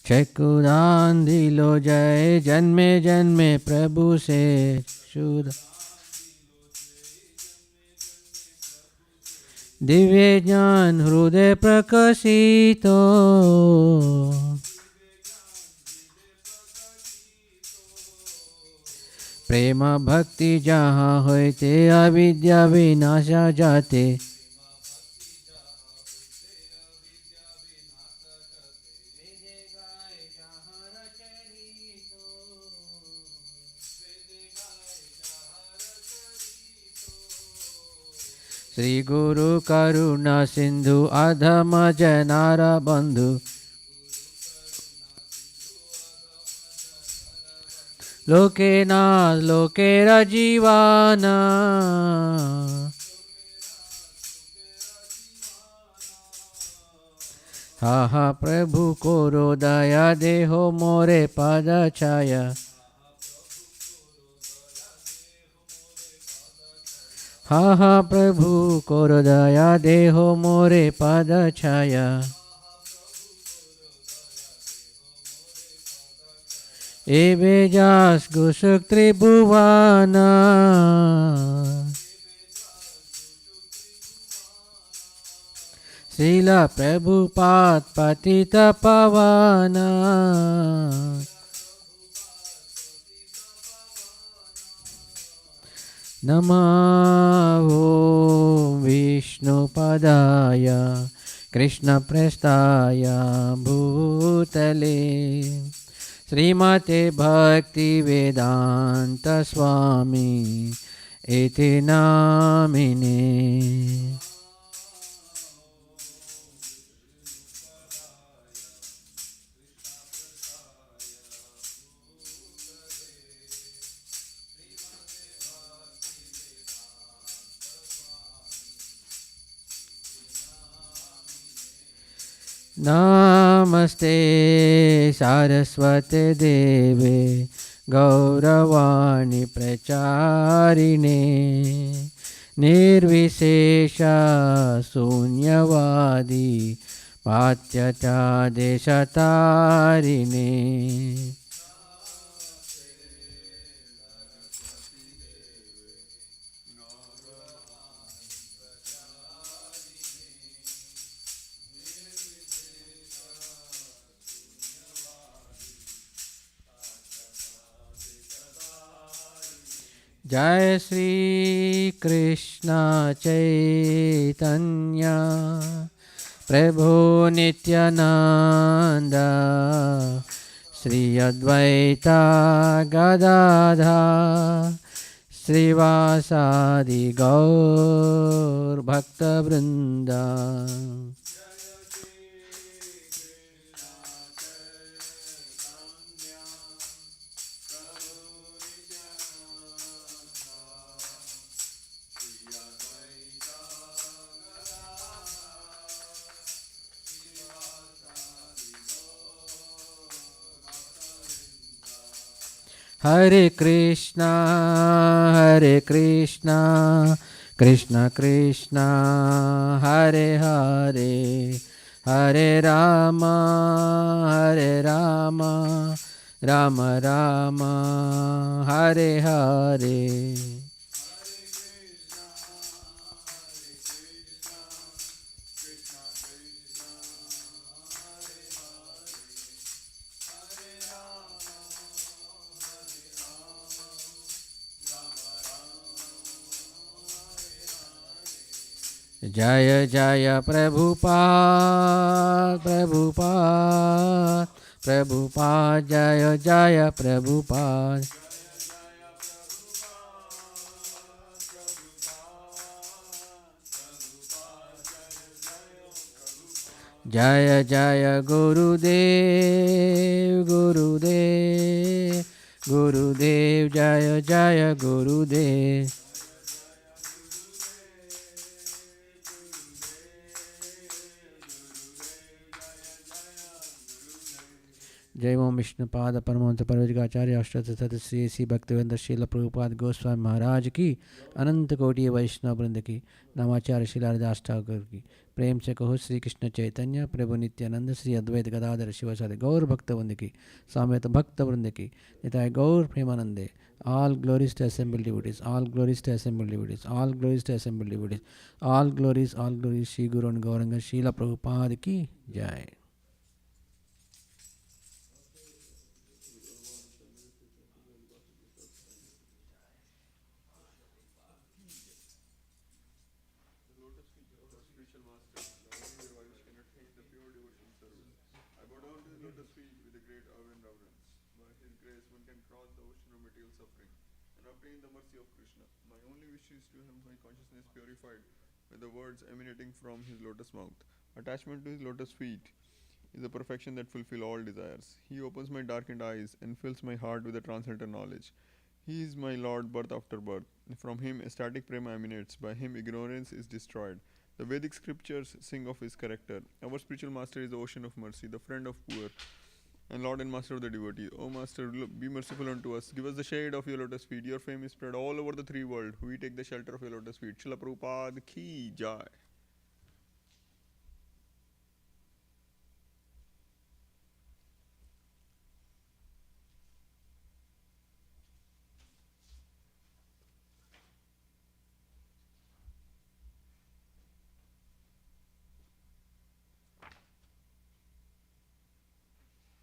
चकुदान दिलो जय जन्मे जन्मे प्रभु से शुद्ध दिव्य ज्ञान हृदय प्रकाशितो प्रेम भक्ति जहाँ होते अविद्या विनाशा जाते श्री गुरु करुणा सिंधु अधम जनार बंधु लोके नाथ लोके रजीवाना हा हा प्रभु कोरो दया देहो मोरे पद छाया हा हा प्रभु कोरो दया देहो मोरे पद छाया एबे जास गुसुक त्रिभुवाना श्रीला प्रभुपाद पतित पावना नमो विष्णुपदाय कृष्णप्रस्थाय भूतले श्रीमते भक्तिवेदान्त स्वामी इति नामिने नमस्ते सारस्वते देवे गौरवाणी प्रचारिणे निर्विशेष शून्यवादी पात्यचादेशतारिणे Jai Shri Krishna Chaitanya Prabhu Nityananda Sri Advaita Gadadha Srivasadi Gaur Bhakta Vrinda. Hare Krishna, Krishna Krishna, Hare Hare, Hare Rama, Rama Rama, Hare Hare. Jaya Jaya Prabhupada, Prabhupada, Prabhupada, Jaya Jaya Prabhupada. Jaya Jaya Gurudev, Gurudev, Gurudev, Jaya Jaya Gurudev. जय ओम विष्णुपाद परमहंस परवज्राचार्य अष्टोत्तर सदस्य श्री भक्तिवेंद्र शील प्रभुपाद गोस्वामी महाराज की अनंत कोटि वैष्णव वृंद की नवाचार्य शिलादास ठाकुर की प्रेम से कहो श्री कृष्ण चैतन्य प्रभु नित्यानंद श्री अद्वैत गदाधर शिवाचार्य गौर भक्त वृंद की सामेत भक्त वृंद की निताय गौर प्रेमानंदे all glories to assembled devotees, all glories to assembled devotees, all glories to assembled devotees, all glories, Shri Guru and Gauranga Srila Prabhupada ki jai. Obtain the mercy of Krishna. My only wish is to have my consciousness purified by the words emanating from his lotus mouth. Attachment to his lotus feet is the perfection that fulfills all desires. He opens my darkened eyes and fills my heart with the transcendental knowledge. He is my Lord birth after birth. From him ecstatic prema emanates. By him ignorance is destroyed. The Vedic scriptures sing of his character. Our spiritual master is the ocean of mercy, the friend of poor, and Lord and Master of the devotee. O Master, be merciful unto us. Give us the shade of your lotus feet. Your fame is spread all over the three worlds. We take the shelter of your lotus feet. Srila Prabhupada ki jai.